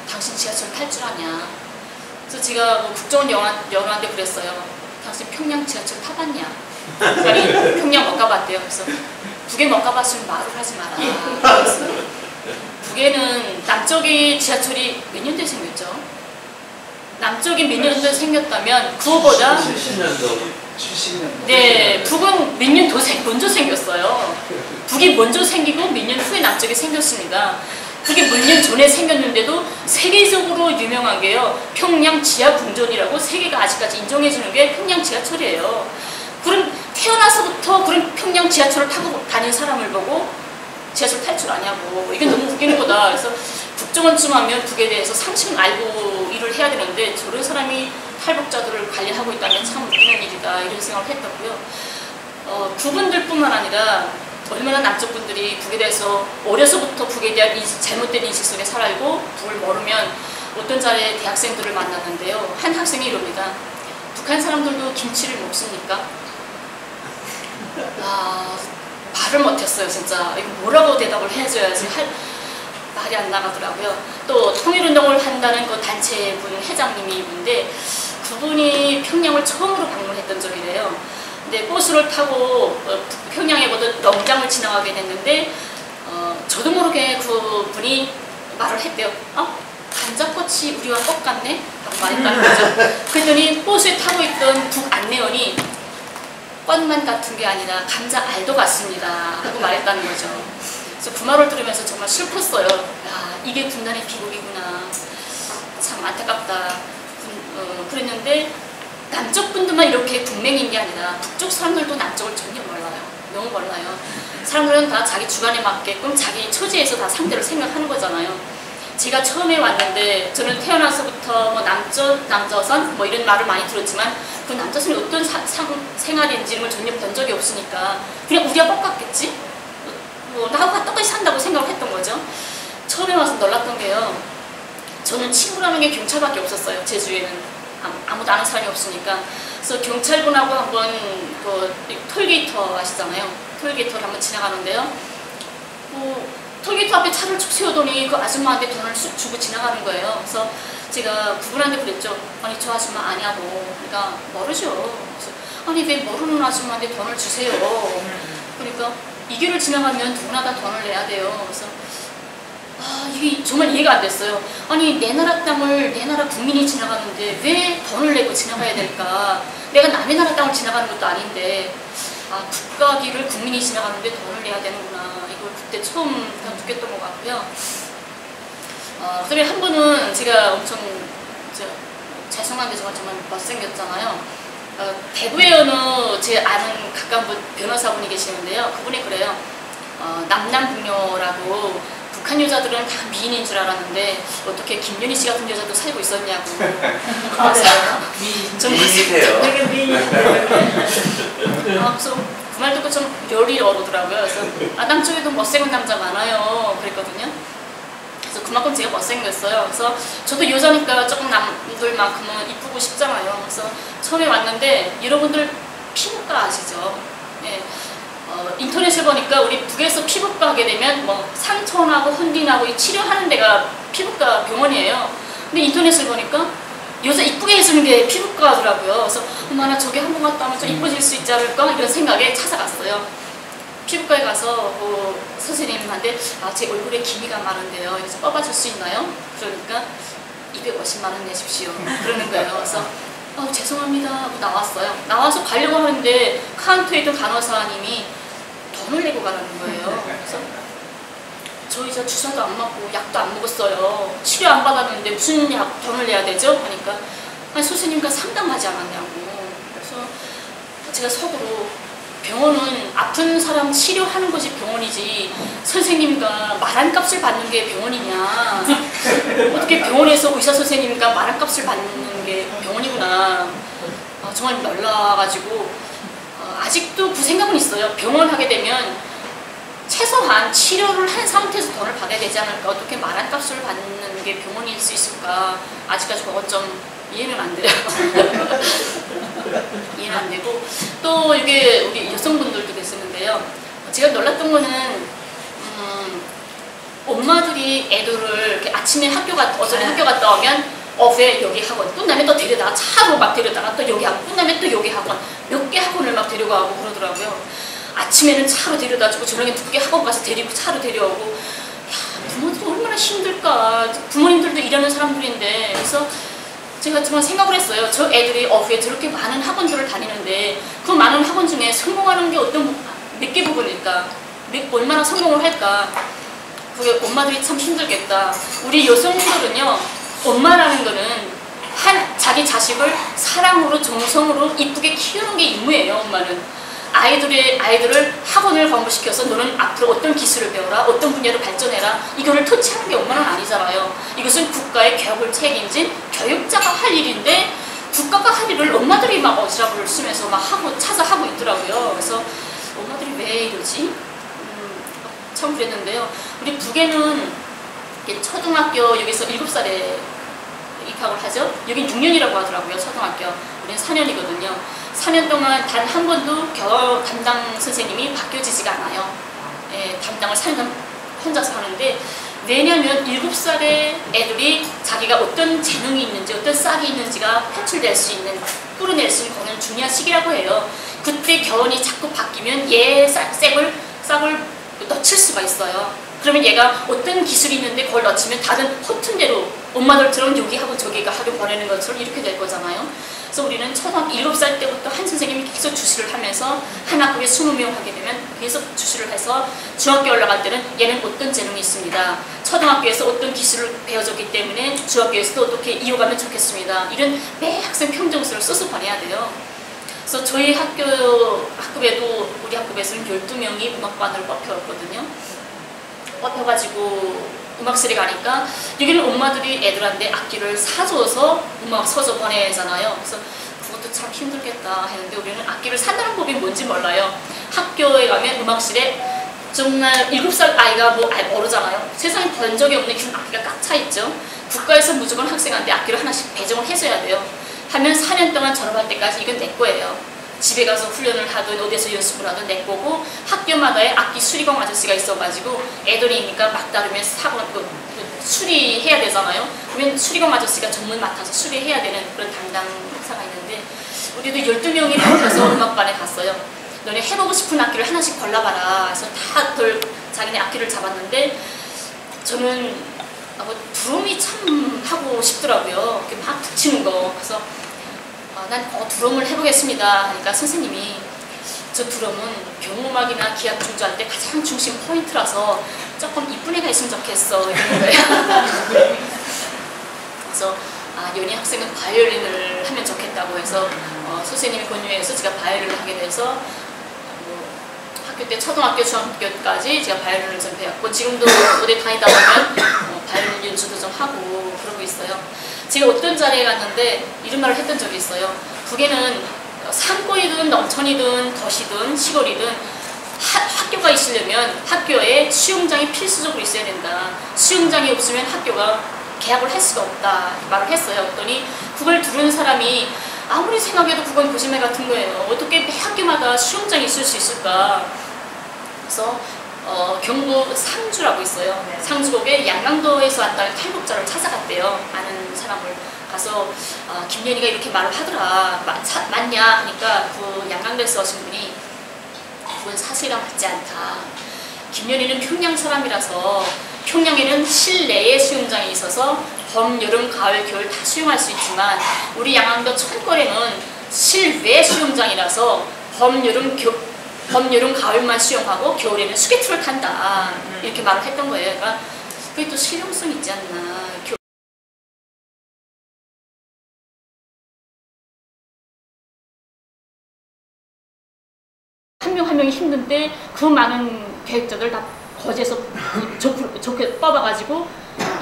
B: 당신 지하철 탈 줄 아냐. 그래서 제가 뭐 국정원 연구한테 그랬어요. 당신 평양 지하철 타봤냐. 그러니까 평양 못 가봤대요. 그래서 북에 못 가봤으면 말을 하지 마라. 그랬어요. 북에는 남쪽이 지하철이 몇 년도에 생겼죠? 남쪽이 몇 년도에 생겼다면 그거보다
C: 70년도.
B: 네, 북은 몇 년 더 먼저 생겼어요. 북이 먼저 생기고 몇 년 후에 남쪽이 생겼습니다. 그게 몇 년 전에 생겼는데도 세계적으로 유명한 게요. 평양 지하궁전이라고 세계가 아직까지 인정해주는 게 평양 지하철이에요. 그럼 태어나서부터 그런 평양 지하철을 타고 다닌 사람을 보고 지하철 탈 줄 아냐고. 이게 너무 웃기는 거다. 그래서 국정원쯤 하면 북에 대해서 상식은 알고 일을 해야 되는데 저런 사람이 탈북자들을 관리하고 있다는 참 웃기는 일이다. 이런 생각을 했었고요. 그분들뿐만 아니라 얼마나 남쪽 분들이 북에 대해서 어려서부터 북에 대한 잘못된 인식 속에 살고 북을 모르면 어떤 자리에 대학생들을 만났는데요. 한 학생이 이럽니다. 북한 사람들도 김치를 먹습니까? 말을 못했어요. 진짜 이거 뭐라고 대답을 해줘야지 말이 안 나가더라고요. 또 통일운동을 한다는 그 단체분 회장님이 있는데 그분이 평양을 처음으로 방문했던 적이래요. 근데 버스를 타고 평양에 보던 영장을 지나가게 됐는데 저도 모르게 그분이 말을 했대요. 감자꽃이 우리와 똑같네? 라고 말했다는 거죠. 그랬더니 버스에 타고 있던 북 안내원이 꽃만 같은 게 아니라 감자 알도 같습니다. 라고 말했다는 거죠. 그래서 그 말을 들으면서 정말 슬펐어요. 야, 이게 분단의 비극이구나. 참 안타깝다. 그랬는데 남쪽 분들만 이렇게 분맹인 게 아니라 북쪽 사람들도 남쪽을 전혀 몰라요. 너무 몰라요. 사람들은 다 자기 주관에 맞게끔 자기 처지에서 다 상대를 생각하는 거잖아요. 제가 처음에 왔는데 저는 태어나서부터 뭐 남조선 뭐 이런 말을 많이 들었지만 그 남조선이 어떤 생활인지를 전혀 본 적이 없으니까 그냥 우리가 똑같겠지? 뭐 나하고 똑같이 산다고 생각을 했던 거죠. 처음에 와서 놀랐던 게요. 저는 친구라는 게 경찰밖에 없었어요. 제주에는 아무도 아는 사람이 없으니까. 그래서 경찰분하고 한번 그 톨게이터 아시잖아요. 톨게이터를 한번 지나가는데요. 톨게이터 앞에 차를 쭉 세우더니 그 아줌마한테 돈을 쑥 주고 지나가는 거예요. 그래서 제가 그분한테 그랬죠. 아니 저 아줌마 아냐고. 그러니까 모르죠. 그래서 아니 왜 모르는 아줌마한테 돈을 주세요. 그러니까 이 길을 지나가면 누구나 다 돈을 내야 돼요. 그래서 이게 정말 이해가 안 됐어요. 아니 내 나라 땅을 내 나라 국민이 지나가는데 왜 돈을 내고 지나가야 될까? 내가 남의 나라 땅을 지나가는 것도 아닌데 국가기를 국민이 지나가는데 돈을 내야 되는구나. 이걸 그때 처음 느꼈던 것 같고요. 그다음에 한 분은 제가 엄청 죄송한데 정말 못생겼잖아요. 대구에 어느 제 아는 가까운 분 변호사분이 계시는데요. 그분이 그래요. 남남북녀라고 북한 여자들은 다 미인인 줄 알았는데 어떻게 김연희 씨 같은 여자도 살고 있었냐고.
C: 미인이세요.
B: 되게 미인이신데. 그래서 그 말 듣고 좀 열이 오르더라고요. 그래서 남쪽에도 못생긴 남자 많아요. 그랬거든요. 그래서 그만큼 제가 못생겼어요. 그래서 저도 여자니까 조금 남들만큼은 이쁘고 싶잖아요. 그래서 처음에 왔는데 여러분들 피부과 아시죠? 네. 인터넷을 보니까 우리 북에서 피부과 하게 되면 뭐 상처나고 흔기나고 치료하는 데가 피부과 병원이에요. 근데 인터넷을 보니까 여자 이쁘게 해주는 게 피부과더라고요. 그래서 나 저기 한 번 갔다 오면 좀 이뻐질 수 있지 않을까 이런 생각에 찾아갔어요. 피부과에 가서 선생님한테 제 얼굴에 기미가 많은데요. 그래서 뽑아줄 수 있나요? 그러니까 250만 원 내십시오. 그러는 거예요. 그래서 죄송합니다 하고 나왔어요. 나와서 가려고 하는데 카운터에 있던 간호사님이 돈을 내고 가라는 거예요. 그래서 저 이제 주사도 안 맞고 약도 안 먹었어요. 치료 안 받았는데 무슨 약 돈을 내야 되죠? 하니까 아니 선생님과 상담하지 않았냐고. 그래서 제가 속으로 병원은 아픈 사람 치료하는 것이 병원이지 선생님과 말한 값을 받는 게 병원이냐. 어떻게 병원에서 의사 선생님과 말한 값을 받는 게 병원이구나. 정말 놀라가지고 아직도 그 생각은 있어요. 병원 하게 되면 최소한 치료를 한 상태에서 돈을 받아야 되지 않을까. 어떻게 말한 값을 받는 게 병원일 수 있을까. 아직까지 그건 좀 이해는 안 돼요. 이해는 안 되고 또 이게 우리 여성분들도 계시는데요. 제가 놀랐던 거는 엄마들이 애들을 이렇게 아침에 어전에 학교 갔다 오면 왜 여기 학원 끝나면 또 데려다가 차로 막 데려다가 또 여기 학원 끝나면 또 여기 학원 몇 개 학원을 막 데려가고 그러더라고요. 아침에는 차로 데려다주고 저녁에 2개 학원 가서 데리고 차로 데려오고 부모들이 얼마나 힘들까. 부모님들도 일하는 사람들인데. 그래서 제가 정말 생각을 했어요. 저 애들이 왜 저렇게 많은 학원들을 다니는데 그 많은 학원 중에 성공하는 게 몇 개 부분일까? 얼마나 성공을 할까? 그게 엄마들이 참 힘들겠다. 우리 여성들은요, 엄마라는 거는 자기 자식을 사랑으로 정성으로 이쁘게 키우는 게 임무예요. 엄마는 아이들을 학원을 공부시켜서 너는 앞으로 어떤 기술을 배워라, 어떤 분야로 발전해라, 이거를 터치하는 게 엄마는 아니잖아요. 이것은 국가의 교육을 책임진 교육자가 할 일인데 국가가 할 일을 엄마들이 막 어지럽을 쓰면서 막 찾아 하고 있더라고요. 그래서 엄마들이 왜 이러지? 참 그랬는데요. 우리 북에는 초등학교 여기서 7살에 입학을 하죠. 여긴 6년이라고 하더라고요. 초등학교. 우리는 4년이거든요. 4년 동안 단 한 번도 교육 담당 선생님이 바뀌어지지가 않아요. 담당을 4년 혼자서 하는데 왜냐면 7살의 애들이 자기가 어떤 재능이 있는지 어떤 싹이 있는지가 표출될 수 있는 뿌려낼 수 있는 그런 중요한 시기라고 해요. 그때 교원이 자꾸 바뀌면 얘 싹을 넣칠 수가 있어요. 그러면 얘가 어떤 기술이 있는데 그걸 넣치면 다른 허튼 대로 엄마들처럼 여기 하고 저기가 학교 보내는 것처럼 이렇게 될 거잖아요. 그래서 우리는 초등학교 7살 때부터 한 선생님이 계속 주시를 하면서 한 학급에 20명 하게 되면 계속 주시를 해서 중학교 올라갈 때는 얘는 어떤 재능이 있습니다. 초등학교에서 어떤 기술을 배워줬기 때문에 중학교에서도 어떻게 이어가면 좋겠습니다. 이런 매 학생 평정서를 써서 보내야 돼요. 그래서 저희 학급에도 우리 학급에서는 12명이 음악반을 뽑혀왔거든요. 뽑혀가지고 음악실에 가니까 여기는 엄마들이 애들한테 악기를 사줘서 음악 서서 보내잖아요. 그래서 그것도 참 힘들겠다 했는데 우리는 악기를 산다는 법이 뭔지 몰라요. 학교에 가면 음악실에 정말 7살 아이가 모르잖아요. 세상에 본 적이 없는 그런 악기가 꽉 차 있죠. 국가에서 무조건 학생한테 악기를 하나씩 배정을 해줘야 돼요. 하면 4년 동안 졸업할 때까지 이건 내 거예요. 집에 가서 훈련을 하든 어디서 연습을 하든 내 거고 학교마다의 악기 수리공 아저씨가 있어가지고 애들이니까 막다르면 수리해야 되잖아요. 그러면 수리공 아저씨가 전문 맡아서 수리해야 되는 그런 담당 회사가 있는데 우리도 12명이 가서 음악반에 갔어요. 너네 해보고 싶은 악기를 하나씩 골라봐라. 그래서 다들 자기네 악기를 잡았는데 저는 드럼이 참 하고 싶더라고요. 이렇게 막 붙이는 거. 그래서 난 드럼을 해보겠습니다. 그러니까 선생님이 저 드럼은 경음악이나 기악 중주할 때 가장 중심 포인트라서 조금 이쁜 애가 있으면 좋겠어 이러는 거예요. 그래서 연희 학생은 바이올린을 하면 좋겠다고 해서 선생님이 권유해서 제가 바이올린을 하게 돼서 학교 때 초등학교, 중학교까지 제가 바이올린을 좀 배웠고 지금도 어디 다니다 보면 바이올린 연주도 좀 하고 그러고 있어요. 제가 어떤 자리에 갔는데 이런 말을 했던 적이 있어요. 북에는 산골이든 농촌이든 도시든 시골이든 학교가 있으려면 학교에 수영장이 필수적으로 있어야 된다. 수영장이 없으면 학교가 개학을 할 수가 없다 말을 했어요. 그랬더니 그걸 들은 사람이 아무리 생각해도 그건 거짓말 같은 거예요. 어떻게 매 학교마다 수영장이 있을 수 있을까. 그래서 경북 상주라고 있어요. 상주곡에 양강도에서 왔다는 탈북자를 찾아갔대요. 아는 사람을 가서 김연희가 이렇게 말을 하더라. 맞냐 하니까 그 양강도에서 오신 분이 그건 사실과 맞지 않다. 김연희는 평양 사람이라서 평양에는 실내에 수영장이 있어서 봄, 여름, 가을, 겨울 다 수영할 수 있지만 우리 양강도 촌골에는 실외 수영장이라서 봄, 여름, 가을만 수영하고 겨울에는 스케이트를 탄다. 이렇게 말을 했던 거예요. 그러니까 그게 또 실용성 있지 않나. 한 명 한 명이 힘든데 그 많은 계획자들 다 거제에서 좋게 뽑아가지고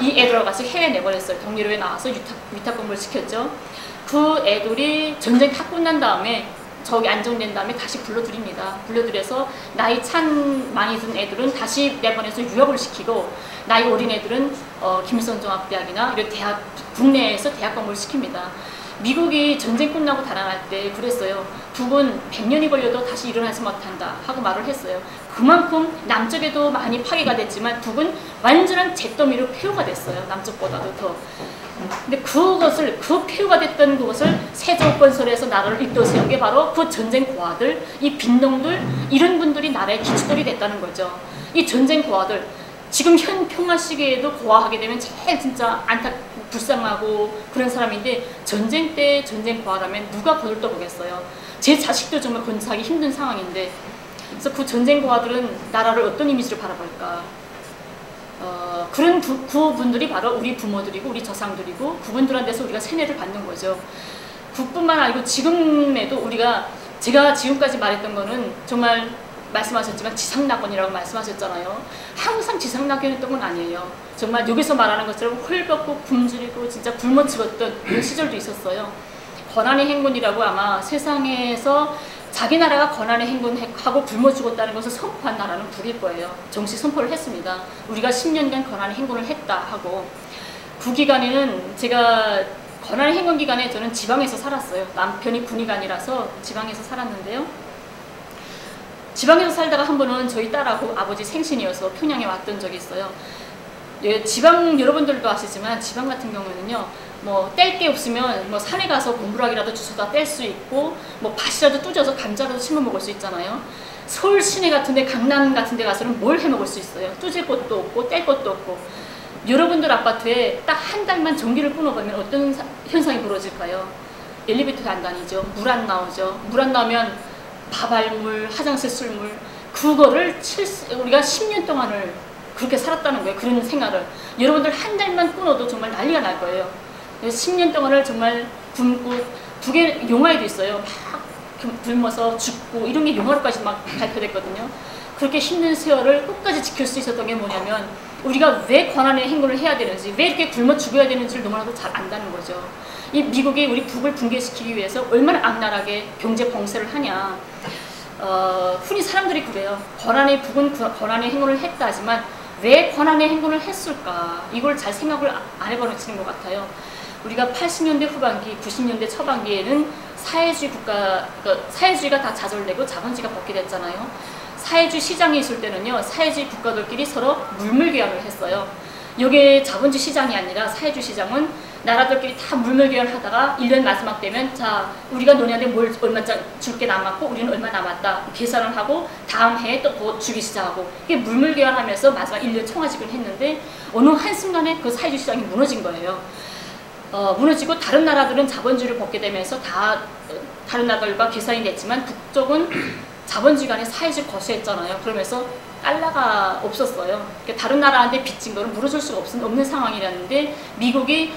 B: 이 애들하고 같이 해외 내보냈어요. 동리로에 나와서 위탁 공부를 시켰죠. 그 애들이 전쟁 다 끝난 다음에 저기 안정된 다음에 다시 불러들입니다. 불러들여서 나이 참 많이 든 애들은 다시 내보내서 유학을 시키고 나이 어린 애들은 김일성종합대학이나 이런 대학 국내에서 대학 공부를 시킵니다. 미국이 전쟁 끝나고 달아날 때 그랬어요. 북은 100년이 걸려도 다시 일어나지 못한다 하고 말을 했어요. 그만큼 남쪽에도 많이 파괴가 됐지만 북은 완전한 잿더미로 폐허가 됐어요. 남쪽보다도 더. 근데 그 폐허가 됐던 그것을 세조건설에서 나라를 이끌어 세운 게 바로 그 전쟁 고아들, 이 빈농들, 이런 분들이 나라의 기초들이 됐다는 거죠. 이 전쟁 고아들, 지금 현 평화 시기에도 고아하게 되면 제일 진짜 불쌍하고 그런 사람인데 전쟁 때 전쟁 고아라면 누가 거들떠보겠어요. 제 자식도 정말 건사하기 힘든 상황인데 그래서 그 전쟁 고아들은 나라를 어떤 이미지로 바라볼까. 그런 그분들이 바로 우리 부모들이고 우리 조상들이고 그분들한테서 우리가 세뇌를 받는 거죠. 그뿐만 아니고 지금에도 제가 지금까지 말했던 거는 정말 말씀하셨지만 지상낙원이라고 말씀하셨잖아요. 항상 지상낙원이었던 건 아니에요. 정말 여기서 말하는 것처럼 헐벗고 굶주리고 진짜 굶어 죽었던 그런 시절도 있었어요. 권한의 행군이라고 아마 세상에서 자기 나라가 권한의 행군하고 굶어 죽었다는 것을 선포한 나라는 북일 거예요. 정식 선포를 했습니다. 우리가 10년간 권한의 행군을 했다 하고 그 기간에는 제가 권한의 행군 기간에 저는 지방에서 살았어요. 남편이 군의관이라서 지방에서 살았는데요. 지방에서 살다가 한 번은 저희 딸하고 아버지 생신이어서 평양에 왔던 적이 있어요. 예, 지방 여러분들도 아시지만 지방 같은 경우는요. 뭐 뗄 게 없으면 뭐 산에 가서 곰부락이라도 주워다 뗄 수 있고 뭐 밭이라도 뚜져서 감자라도 심어 먹을 수 있잖아요. 서울 시내 같은데 강남 같은데 가서는 뭘 해 먹을 수 있어요. 뚜질 것도 없고 뗄 것도 없고. 여러분들 아파트에 딱 한 달만 전기를 끊어버리면 어떤 현상이 벌어질까요? 엘리베이터도 안 다니죠. 물 안 나오죠. 물 안 나오면 밥알물, 화장실 술물 그거를 우리가 10년 동안을 그렇게 살았다는 거예요. 그런 생활을. 여러분들 한 달만 끊어도 정말 난리가 날 거예요. 10년 동안을 정말 굶고 북에 영화에도 있어요. 막 굶어서 죽고 이런 게 영화로까지 막 발표됐거든요. 그렇게 힘든 세월을 끝까지 지킬 수 있었던 게 뭐냐면 우리가 왜 권한의 행군을 해야 되는지 왜 이렇게 굶어 죽어야 되는지를 너무나도 잘 안다는 거죠. 이 미국이 우리 북을 붕괴시키기 위해서 얼마나 악랄하게 경제 봉쇄를 하냐. 흔히 사람들이 그래요. 북은 권한의 행군을 했다 하지만 왜 권한의 행군을 했을까? 이걸 잘 생각을 안 해보시는 것 같아요. 우리가 80년대 후반기, 90년대 초반기에는 사회주의가 다 좌절되고 자본주의가 복귀됐잖아요. 사회주의 시장에 있을 때는요, 사회주의 국가들끼리 서로 물물교환을 했어요. 이게 자본주의 시장이 아니라 사회주의 시장은 나라들끼리 다 물물교환하다가 1년 마지막 되면 자 우리가 너네한테 뭘 얼마 줄 게 남았고 우리는 얼마 남았다 계산을 하고 다음 해에 또 그거 주기 시작하고 이게 물물교환하면서 마지막 1년 청와집을 했는데 어느 한순간에 그 사회주의 시장이 무너진 거예요. 무너지고 다른 나라들은 자본주의를 벗게 되면서 다른 나라들과 계산이 됐지만 북쪽은 자본주의 간의 사회주의 거수했잖아요. 그러면서 달러가 없었어요. 그러니까 다른 나라한테 빚진 거를 물어줄 수가 없는 상황이라는데 미국이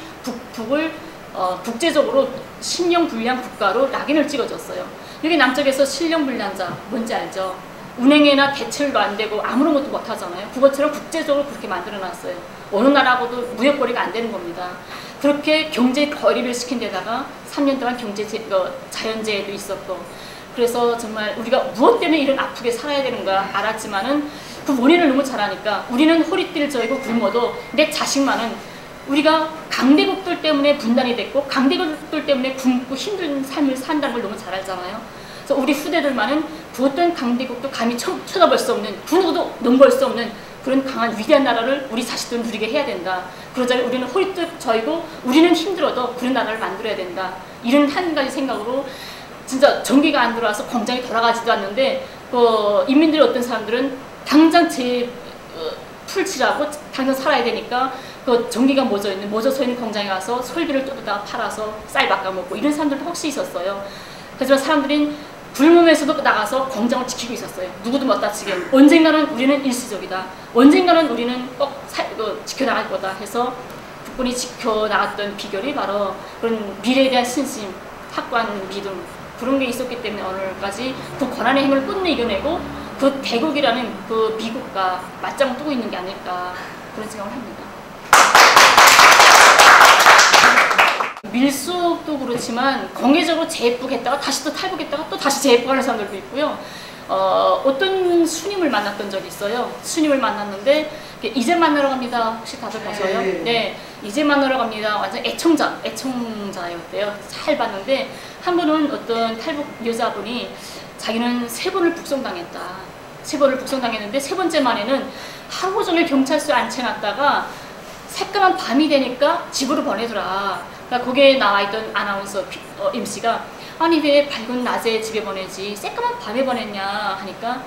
B: 북을 국제적으로 신용불량 국가로 낙인을 찍어줬어요. 여기 남쪽에서 신용불량자 뭔지 알죠? 운행이나 대출도 안 되고 아무런 것도 못 하잖아요. 그것처럼 국제적으로 그렇게 만들어놨어요. 어느 나라하고도 무역거래가 안 되는 겁니다. 그렇게 경제 거리를 시킨 데다가 3년 동안 자연재해도 있었고 그래서 정말 우리가 무엇 때문에 이런 아프게 살아야 되는가 알았지만은 그 원인을 너무 잘 아니까 우리는 허리띠를 저이고 굶어도 내 자식만은 우리가 강대국들 때문에 분단이 됐고 강대국들 때문에 굶고 힘든 삶을 산다는 걸 너무 잘 알잖아요. 그래서 우리 후대들만은 그 어떤 강대국도 감히 쳐다볼 수 없는 그 누구도 넘볼 수 없는 그런 강한 위대한 나라를 우리 자식들은 누리게 해야 된다. 그러자면 우리는 허리띠 저이고 우리는 힘들어도 그런 나라를 만들어야 된다. 이런 한 가지 생각으로 진짜 전기가 안 들어와서 공장이 돌아가지도 않는데 인민들의 어떤 사람들은 당장 풀칠하고 당장 살아야 되니까 그 전기가 멎어서 있는 공장에 가서 솔비를 뜯어다가 팔아서 쌀 바꿔먹고 이런 사람들도 혹시 있었어요. 하지만 사람들이 굶으면서도 나가서 공장을 지키고 있었어요. 누구도 못 다치게. 언젠가는 우리는 일시적이다. 언젠가는 우리는 꼭 지켜나갈 거다 해서 국군이 지켜나갔던 비결이 바로 그런 미래에 대한 신심, 확고한 믿음 그런 게 있었기 때문에 오늘까지 그 권한의 힘을 끝내 이겨내고 그 대국이라는 그 미국과 맞짱을 뜨고 있는 게 아닐까 그런 생각을 합니다. 밀수도 그렇지만 공개적으로 재입국했다가 다시 또 탈북했다가 또 다시 재입국하는 사람들도 있고요. 어떤 스님을 만났던 적이 있어요. 스님을 만났는데 이제 만나러 갑니다. 혹시 다들 보셔요? 네, 이제 만나러 갑니다. 완전 애청자였대요. 잘 봤는데 한 분은 어떤 탈북 여자분이 자기는 3번을 북송당했다. 3번을 북송당했는데 3번째 만에는 하루 종일 경찰서에 앉혀놨다가 새까만 밤이 되니까 집으로 보내더라. 그러니까 거기에 나와있던 아나운서 MC가 아니 왜 밝은 낮에 집에 보내지 새까만 밤에 보냈냐 하니까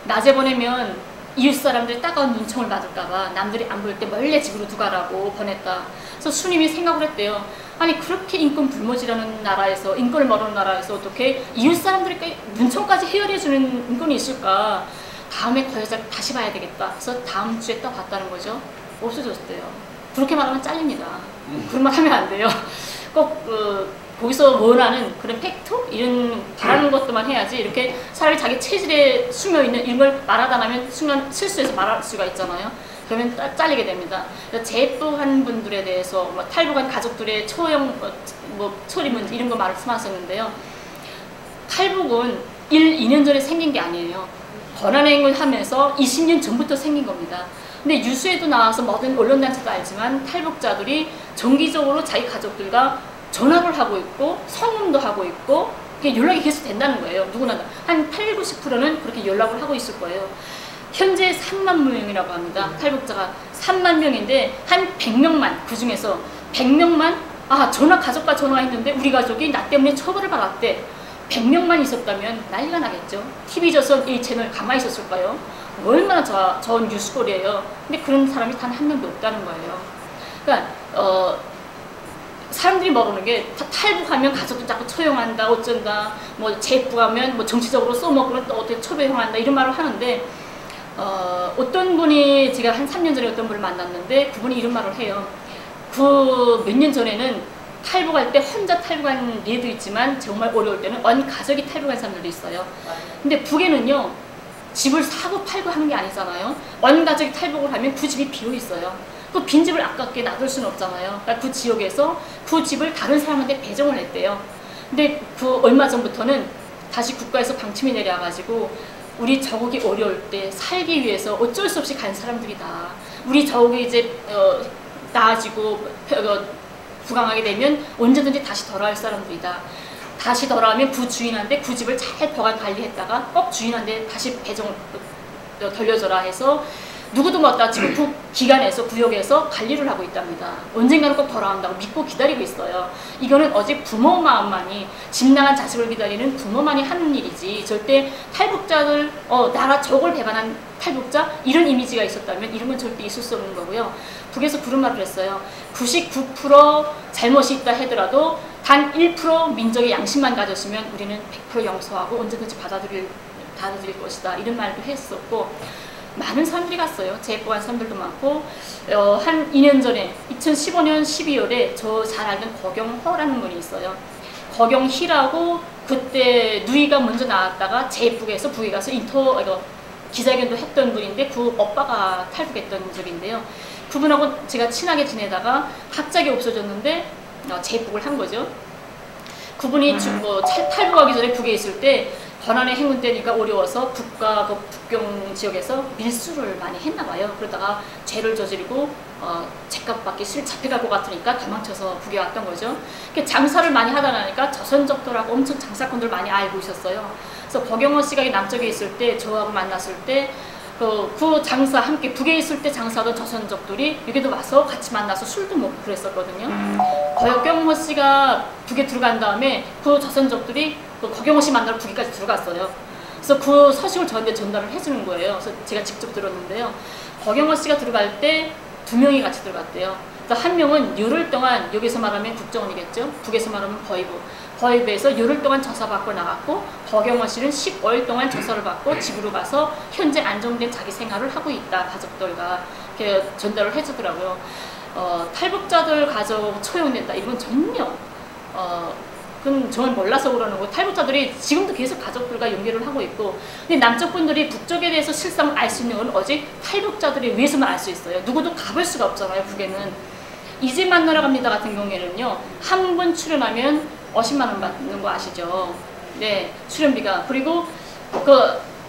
B: 낮에 보내면 이웃 사람들이 따가운 눈총을 받을까봐 남들이 안 보일 때 몰래 집으로 두가라고 보냈다. 그래서 스님이 생각을 했대요. 아니 그렇게 인권 불모지라는 나라에서 인권을 모르는 나라에서 어떻게 이웃 사람들이 눈총까지 헤아려주는 인권이 있을까. 다음에 그 여자 다시 봐야 되겠다. 그래서 다음 주에 또 봤다는 거죠. 없어졌대요. 그렇게 말하면 잘립니다. 그런 말 하면 안 돼요. 꼭 거기서 원하는 그런 팩트? 이런 바라는 것도만 해야지 이렇게 차라리 자기 체질에 숨어있는 이런 걸 말하다 나면 순간 실수해서 말할 수가 있잖아요. 그러면 잘리게 됩니다. 재입국한 분들에 대해서 탈북한 가족들의 처형, 처리 문제 이런 거 말씀하셨는데요. 탈북은 2년 전에 생긴 게 아니에요. 권한행을 하면서 20년 전부터 생긴 겁니다. 근데 뉴스에도 나와서 모든 언론단체도 알지만 탈북자들이 정기적으로 자기 가족들과 전화를 하고 있고 성음도 하고 있고 연락이 계속 된다는 거예요. 누구나 한 80, 90%는 그렇게 연락을 하고 있을 거예요. 현재 3만 명이라고 합니다. 탈북자가 3만 명인데 한 100명만 그 중에서 100명만 가족과 전화했는데 우리 가족이 나 때문에 처벌을 받았대. 100명만 있었다면 난리가 나겠죠. TV조선 1채널 가만히 있었을까요? 얼마나 좋은 뉴스거리예요. 근데 그런 사람이 단 한 명도 없다는 거예요. 그러니까 사람들이 모르는 게 탈북하면 가족들 자꾸 처형한다 어쩐다 재입국하면 정치적으로 써먹으면 또 어떻게 처벌형한다 이런 말을 하는데 어떤 분이 제가 한 3년 전에 어떤 분을 만났는데 그분이 이런 말을 해요. 그 몇 년 전에는 탈북할 때 혼자 탈북한 예도 있지만 정말 어려울 때는 온 가족이 탈북한 사람들도 있어요. 근데 북에는요 집을 사고 팔고 하는 게 아니잖아요. 온 가족이 탈북을 하면 그 집이 비어 있어요. 그 빈집을 아깝게 놔둘 수는 없잖아요. 그러니까 그 지역에서 그 집을 다른 사람한테 배정을 했대요. 근데 그 얼마 전부터는 다시 국가에서 방침이 내려와가지고 우리 저국이 어려울 때 살기 위해서 어쩔 수 없이 간 사람들이다. 우리 저국이 이제 나아지고 부강하게 되면 언제든지 다시 돌아올 사람들이다. 다시 돌아오면 그 주인한테 그 집을 잘 보관 관리했다가 꼭 주인한테 다시 배정 돌려줘라 해서 누구도 못다 지금 북 기관에서 구역에서 관리를 하고 있답니다. 언젠가는 꼭 돌아온다고 믿고 기다리고 있어요. 이거는 오직 부모 마음만이, 집 나간 자식을 기다리는 부모만이 하는 일이지, 절대 탈북자들 나라 적을 배반한 탈북자 이런 이미지가 있었다면 이런 건 절대 있을 수 없는 거고요. 북에서 그런 말을 했어요. 99% 잘못이 있다 하더라도 단 1% 민족의 양심만 가졌으면 우리는 100% 용서하고 언제든지 받아들일 것이다, 이런 말도 했었고, 많은 사람들이 갔어요. 제보한 사람들도 많고, 한 2년 전에 2015년 12월에 저 잘 알던 거경허라는 분이 있어요. 거경희라고 그때 누이가 먼저 나왔다가 제북에서 북에 가서 기자회견도 했던 분인데, 그 오빠가 탈북했던 적인데요. 그분하고 제가 친하게 지내다가 갑자기 없어졌는데 제북을 한 거죠. 그분이 탈북하기 전에 북에 있을 때 권한의 행군 때니까 어려워서 북과 그 북경 지역에서 밀수를 많이 했나 봐요. 그러다가 죄를 저지르고 죄값 받기 잡혀갈 것 같으니까 도망쳐서 북에 왔던 거죠. 장사를 많이 하다 나니까 조선족들하고 엄청 장사꾼들 많이 알고 있었어요. 그래서 거경허 씨가 남쪽에 있을 때 저하고 만났을 때 그 장사 함께 북에 있을 때 장사하던 조선족들이 여기도 와서 같이 만나서 술도 먹고 그랬었거든요. 거경허 씨가 북에 들어간 다음에 그 조선족들이 거경허 씨 만나러 북에까지 들어갔어요. 그래서 그 소식을 저한테 전달을 해주는 거예요. 그래서 제가 직접 들었는데요. 거경허 씨가 들어갈 때 2명이 같이 들어갔대요. 그래서 한 명은 열흘 동안, 여기서 말하면 국정원이겠죠. 북에서 말하면 거의부에서 열흘 동안 조사받고 나갔고, 거경허 씨는 15일 동안 조사를 받고 집으로 가서 현재 안정된 자기 생활을 하고 있다, 가족들과 이렇게 전달을 해주더라고요. 탈북자들 가족 처형됐다, 이건 전혀 그건 저는 몰라서 그러는 거고, 탈북자들이 지금도 계속 가족들과 연결을 하고 있고, 근데 남쪽 분들이 북쪽에 대해서 실상을 알 수 있는 건 오직 탈북자들에 의해서만 알 수 있어요. 누구도 가볼 수가 없잖아요. 북에는 이제 만나러 갑니다 같은 경우에는요, 한 번 출연하면 50만 원 받는 거 아시죠? 네, 출연비가. 그리고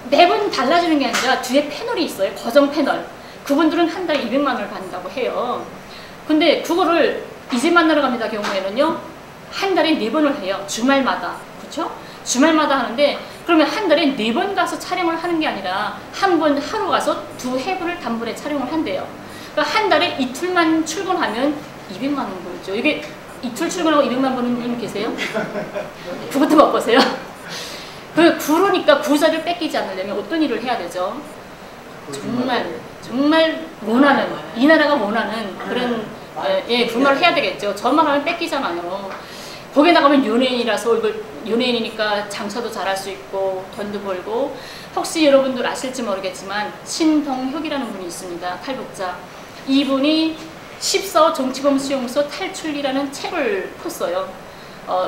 B: 매번 달라지는 게 아니라 뒤에 패널이 있어요. 고정 패널. 그분들은 한 달에 200만 원을 받는다고 해요. 근데 그거를 이제 만나러 갑니다 경우에는요, 한 달에 4번을 해요. 주말마다. 그렇죠? 주말마다 하는데, 그러면 한 달에 4번 가서 촬영을 하는 게 아니라 한 번 하루 가서 2회분을 단번에 촬영을 한대요. 그러니까 한 달에 이틀만 출근하면 200만 원 벌죠. 이게 이틀 출근하고 200만 버는 분 계세요? 그것도 못 보세요? 그러니까 그 자리를 뺏기지 않으려면 어떤 일을 해야 되죠? 정말 원하는, 이 나라가 원하는 그런 불말을 해야 되겠죠. 저만 하면 뺏기잖아요. 거기에 나가면 연예인이라서 연예인이니까 장사도 잘할 수 있고 돈도 벌고, 혹시 여러분들 아실지 모르겠지만 신동혁이라는 분이 있습니다. 탈북자. 이분이 14호 정치범 수용소 탈출이라는 책을 폈어요.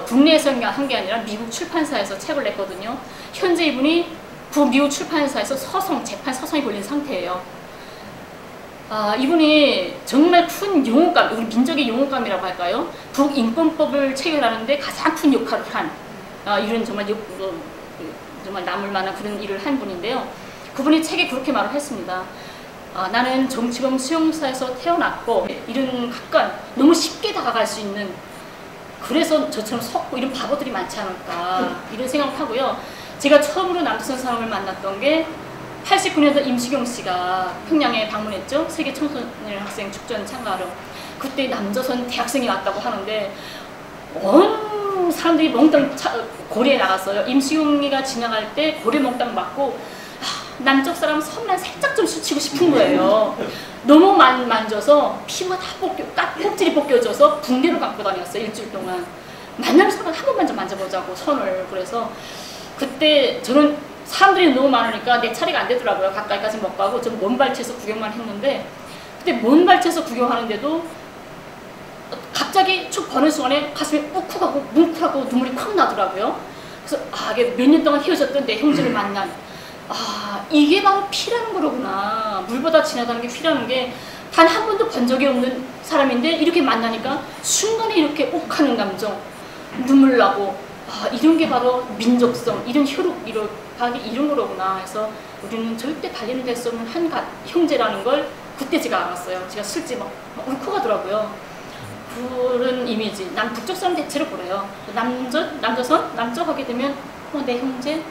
B: 국내에서 한 게 아니라 미국 출판사에서 책을 냈거든요. 현재 이분이 그 미국 출판사에서 재판 소송이 걸린 상태예요. 이분이 정말 큰 영웅감, 우리 민족의 영웅감이라고 할까요? 북인권법을 체결하는데 가장 큰 역할을 한 이런 정말 남을 만한 그런 일을 한 분인데요. 그분이 책에 그렇게 말을 했습니다. 나는 정치범 수용소에서 태어났고, 이런 가까운, 너무 쉽게 다가갈 수 있는, 그래서 저처럼 속고 이런 바보들이 많지 않을까, 이런 생각을 하고요. 제가 처음으로 남조선 사람을 만났던 게 89년도 임시경 씨가 평양에 방문했죠. 세계 청소년 학생 축전 참가하러. 그때 남조선 대학생이 왔다고 하는데 온 사람들이 몽땅 고리에 나갔어요. 임시경이가 지나갈 때 고리 몽땅 맞고, 남쪽 사람 손만 살짝 좀 스치고 싶은 거예요. 너무 만져서 피부가 다 꼭지리 벗겨져서 붕대로 갖고 다녔어요. 일주일 동안. 만나는 사람 한 번만 좀 만져보자고, 손을. 그래서 그때 저는 사람들이 너무 많으니까 내 차례가 안 되더라고요. 가까이까지 못 가고 좀 먼 발치에서 구경만 했는데, 그때 먼 발치에서 구경하는데도 갑자기 쭉 보는 순간에 가슴이 욱욱하고 뭉클하고 눈물이 콱 나더라고요. 그래서 이게 몇 년 동안 헤어졌던 내 형제를 만난, 이게 바로 피라는 거로구나. 물보다 진하다는 게 피라는 게 단 한 번도 본 적이 없는 사람인데 이렇게 만나니까 순간에 이렇게 욱하는 감정, 눈물 나고, 이런 게 바로 민족성, 이런 혈육, 이런 거로구나 해서 우리는 절대 달리는 될 수 없는 한 형제라는 걸 그때 제가 알았어요. 제가 실제 막 울컥하더라고요. 그런 이미지. 북쪽 사람 대체로 그래요. 남조선? 남쪽 하게 되면 내 형제?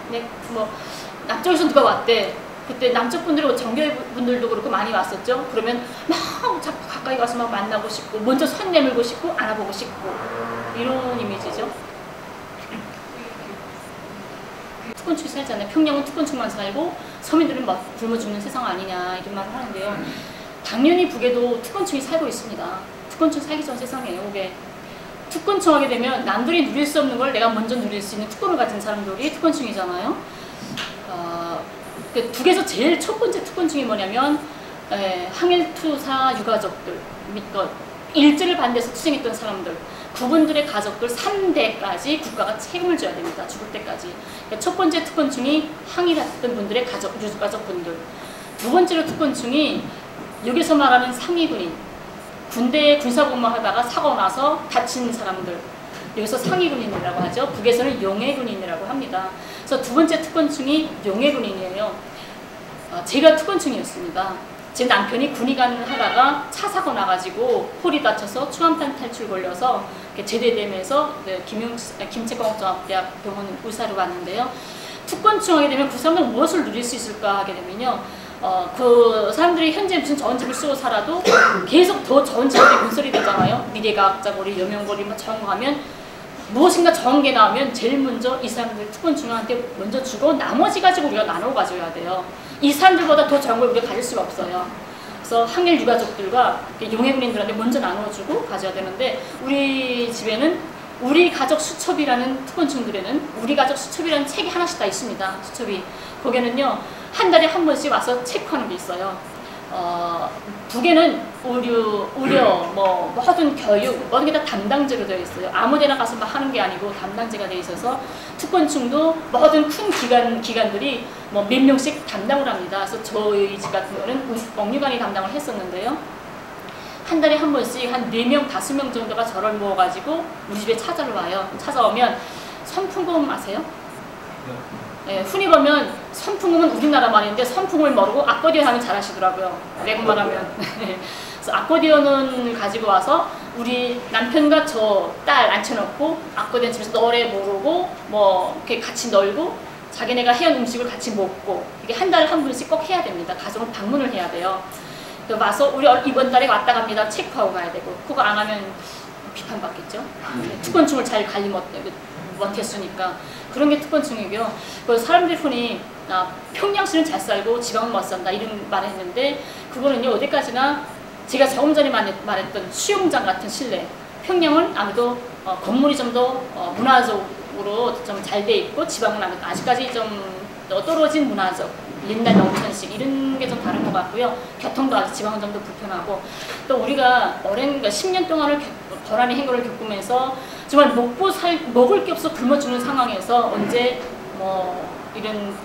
B: 남쪽에서 누가 왔대. 그때 남쪽 분들하고 정교회 분들도 그렇고 많이 왔었죠. 그러면 막 자꾸 가까이 가서 막 만나고 싶고 먼저 손 내밀고 싶고 안아보고 싶고 이런 이미지죠. 특권층이 살잖아요. 평양은 특권층만 살고 서민들은 막 굶어 죽는 세상 아니냐 이런 말을 하는데요. 당연히 북에도 특권층이 살고 있습니다. 특권층 살기 전 세상이에요. 이게 특권층 하게 되면 남들이 누릴 수 없는 걸 내가 먼저 누릴 수 있는 특권을 가진 사람들이 특권층이잖아요. 북에서 제일 첫 번째 특권층이 뭐냐면 항일투사 유가족들, 일제를 반대해서 투쟁했던 사람들, 그분들의 가족들 3대까지 국가가 책임을 져야 됩니다. 죽을 때까지. 그러니까 첫 번째 특권층이 항일했던 분들의 가족, 유가족분들. 두 번째로 특권층이 여기서 말하는 상위군인, 군대에 군사복무하다가 사고 나서 다친 사람들, 여기서 상위군인이라고 하죠. 북에서는 용해군인이라고 합니다. 그래서 두 번째 특권층이 용해군인이에요. 제가 특권층이었습니다. 제 남편이 군의관 하다가 차 사고 나가지고 홀이 다쳐서 추한판 탈출 걸려서 제대되면서 김책공업종합대학 병원 의사로 왔는데요. 특권층 하게 되면 그 사람들은 무엇을 누릴 수 있을까 하게 되면요. 그 사람들이 현재 무슨 좋은 집을 쓰고 살아도 계속 더 좋은 집들이 건설이 되잖아요. 미래과학자거리, 여명거리 뭐 저런 거 하면 무엇인가 좋은 게 나오면 제일 먼저 이 사람들 특권층한테 먼저 주고 나머지 가지고 우리가 나눠 가져야 돼요. 이 사람들보다 더 좋은 걸 우리가 가질 수가 없어요. 그래서 항일 유가족들과 용해군인들한테 먼저 나눠주고 가져야 되는데 우리 집에는 우리 가족 수첩이라는 특권층들에는 우리 가족 수첩이라는 책이 하나씩 다 있습니다. 수첩이. 거기에는요 한 달에 한 번씩 와서 체크하는 게 있어요. 북에는 의료, 모든 교육, 모든 게 다 담당제로 되어 있어요. 아무데나 가서 막 하는 게 아니고 담당제가 되어 있어서 특권층도 모든 큰 기관들이 몇 명씩 담당을 합니다. 그래서 저희 집 같은 경우는 억류관이 담당을 했었는데요. 한 달에 한 번씩 한 4명, 5명 정도가 저를 모아가지고 우리 집에 찾아러 와요. 찾아오면 선풍금 아세요? 네, 흔히 보면 선풍금은 우리나라 말인데 선풍을 모르고 아코디언 하면 잘하시더라고요. 외국말 하면. 그래서 아코디언을 가지고 와서 우리 남편과 저 딸 앉혀놓고 아코디언 집에서 노래 부르고 이렇게 같이 놀고 자기네가 해온 음식을 같이 먹고 이게 한 달에 한 번씩 꼭 해야 됩니다. 가정을 방문을 해야 돼요. 와서 우리 이번 달에 왔다 갑니다. 체크하고 가야 되고 그거 안 하면 비판받겠죠. 특권층을 잘 관리 못했으니까 그런 게 특권층이고요. 사람들이 흔히 평양시는 잘 살고 지방은 못 산다 이런 말을 했는데 그거는요 어디까지나 제가 조금 전에 말했던 수영장 같은 실내 평양은 아무래도 건물이 좀 더 문화적으로 좀 잘 돼 있고 지방은 아직까지 좀 떨어진 문화적 옛날 농촌식 이런 게 좀 다른 것 같고요. 교통도 아직 지방은 좀 더 불편하고 또 우리가 오랜 10년 동안을 고난의 행군을 겪으면서 정말 먹을 게 없어 굶어 죽는 상황에서 언제 이런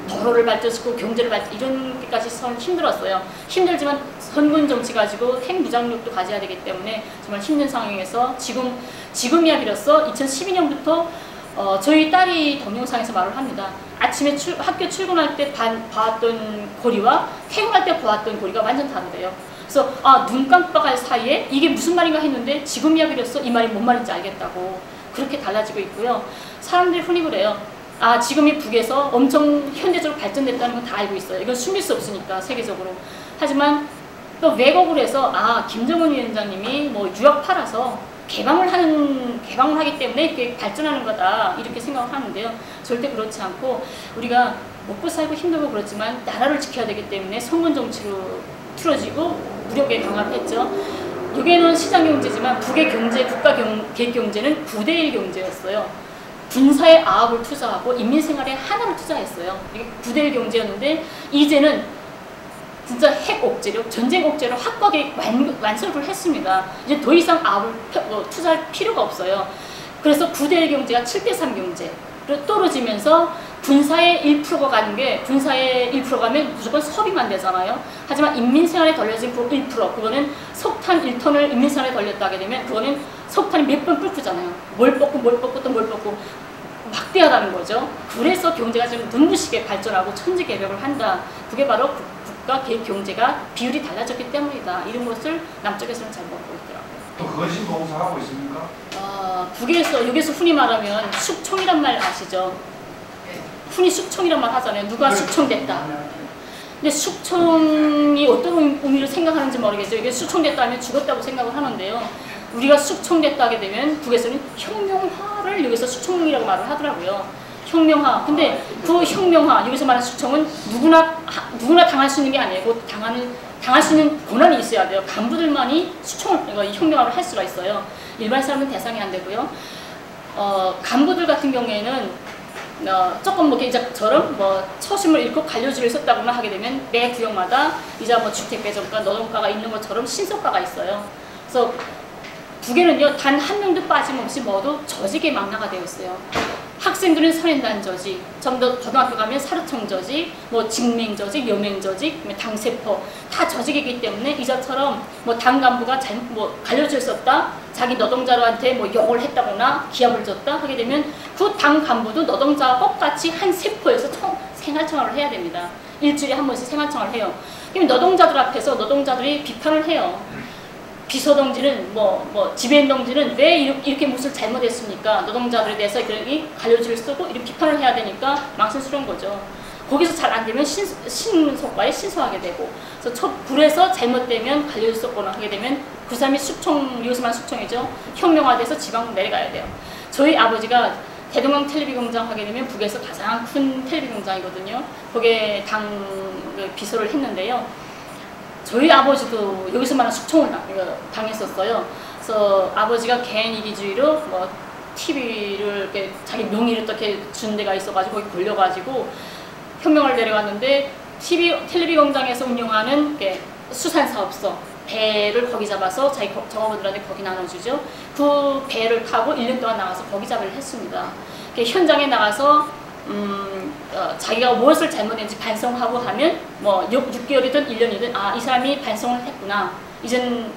B: 도로를 발전시키고 경제를 이런 게까지 힘들었어요. 힘들지만 선군 정치 가지고 핵무장력도 가져야 되기 때문에 정말 힘든 상황에서 지금이야 비로소 2012년부터 저희 딸이 동영상에서 말을 합니다. 아침에 학교 출근할 때 봐왔던 고리와 퇴근할 때 보았던 고리가 완전 다르대요. 그래서 눈 깜빡할 사이에 이게 무슨 말인가 했는데 지금이야 비로소 이 말이 뭔 말인지 알겠다고 그렇게 달라지고 있고요. 사람들이 흔히 그래요. 지금이 북에서 엄청 현대적으로 발전됐다는 건 다 알고 있어요. 이건 숨길 수 없으니까 세계적으로. 하지만 또 왜곡을 해서 김정은 위원장님이 유학 팔아서 개방을 하기 때문에 이렇게 발전하는 거다 이렇게 생각을 하는데요. 절대 그렇지 않고 우리가 먹고 살고 힘들고 그렇지만 나라를 지켜야 되기 때문에 성군 정치로 틀어지고 무력에 강압했죠. 여기에는 시장경제지만 북의 경제, 국가 경제는 9대1 경제였어요. 군사의 아합을 투자하고 인민생활에 하나를 투자했어요. 이게 9대1 경제였는데 이제는 진짜 핵 억제로, 전쟁 억제로 확고하게 완성을 했습니다. 이제 더 이상 아합을 투자할 필요가 없어요. 그래서 9대1 경제가 7대3 경제로 떨어지면서 군사의 1%가 가는 게 군사의 1% 가면 무조건 소비만 되잖아요. 하지만 인민생활에 돌려진 그 1% 그거는 석탄 1톤을 인민생활에 돌렸다 하게 되면 그거는 석탄이 몇 번 끓잖아요. 뭘 뽑고 또 뭘 뽑고 막대하다는 거죠. 그래서 경제가 지금 눈부시게 발전하고 천지개벽을 한다. 그게 바로 국가 경제가 비율이 달라졌기 때문이다. 이런 것을 남쪽에서는 잘 먹고 있더라고요.
C: 또 그걸 지금 봉사하고 있습니까?
B: 북에서 여기서 흔히 말하면 숙청이란 말 아시죠? 흔히 숙청이란 말 하잖아요. 누가 숙청됐다. 근데 숙청이 어떤 의미로 생각하는지 모르겠죠. 이게 숙청됐다면 죽었다고 생각을 하는데요. 우리가 숙청됐다 하게 되면 북에서는 혁명화를 여기서 숙청이라고 말을 하더라고요. 혁명화. 근데 그 혁명화, 여기서 말하는 숙청은 누구나 당할 수 있는 게 아니고 당할 수 있는 권한이 있어야 돼요. 간부들만이 혁명화를 할 수가 있어요. 일반 사람은 대상이 안 되고요. 간부들 같은 경우에는 조금 뭐 이제처럼 뭐 처심을 잃고 관료직을 썼다거나 하게 되면 매 구역마다 이제 뭐 주택배정가, 노동가가 있는 것처럼 신속가가 있어요. 그래서 북에는요 단 한 명도 빠짐없이 모두 저직에 망라가 되어 있어요. 학생들은 선행단 저직, 좀 더 고등학교 가면 사르청 저직, 뭐 직맹 저직, 여맹 저직, 당세포 다 저직이기 때문에 이자처럼 뭐 당 간부가 뭐 관료직을 썼다, 자기 노동자들한테 뭐 욕을 했다거나 기합을 줬다 하게 되면 그 당 간부도 노동자와 똑같이 한 세포에서 생활청화를 해야 됩니다. 일주일에 한 번씩 생활청화를 해요. 그럼 노동자들 앞에서 노동자들이 비판을 해요. 비서동지는 지배인동지는 왜 이렇게 무엇을 잘못했습니까? 노동자들에 대해서 관료직을 쓰고 이렇게 비판을 해야 되니까 망신스러운 거죠. 거기서 잘 안 되면 신속과에 신소하게 되고, 그래서 불에서 잘못되면 관료직 썼거나 하게 되면 그 사람이 여기서만 숙청이죠. 혁명화돼서 지방 내려가야 돼요. 저희 아버지가 대동강 텔레비 공장 하게 되면 북에서 가장 큰 텔레비 공장이거든요. 거기에 비서를 했는데요. 저희 아버지도 여기서 말하는 숙청을 당했었어요. 그래서 아버지가 개인 이기주의로 뭐 TV를 이렇게 자기 명의를 어떻게 준 데가 있어가지고 거기 걸려가지고 혁명을 내려갔는데 텔레비 공장에서 운영하는 수산사업소 배를 거기 잡아서 자기 정업원들한테 거기 나눠주죠. 그 배를 타고 1년 동안 나가서 거기 잡을 했습니다. 현장에 나가서 자기가 무엇을 잘못했는지 반성하고 하면 뭐 6개월이든 1년이든 이 사람이 반성을 했구나. 이젠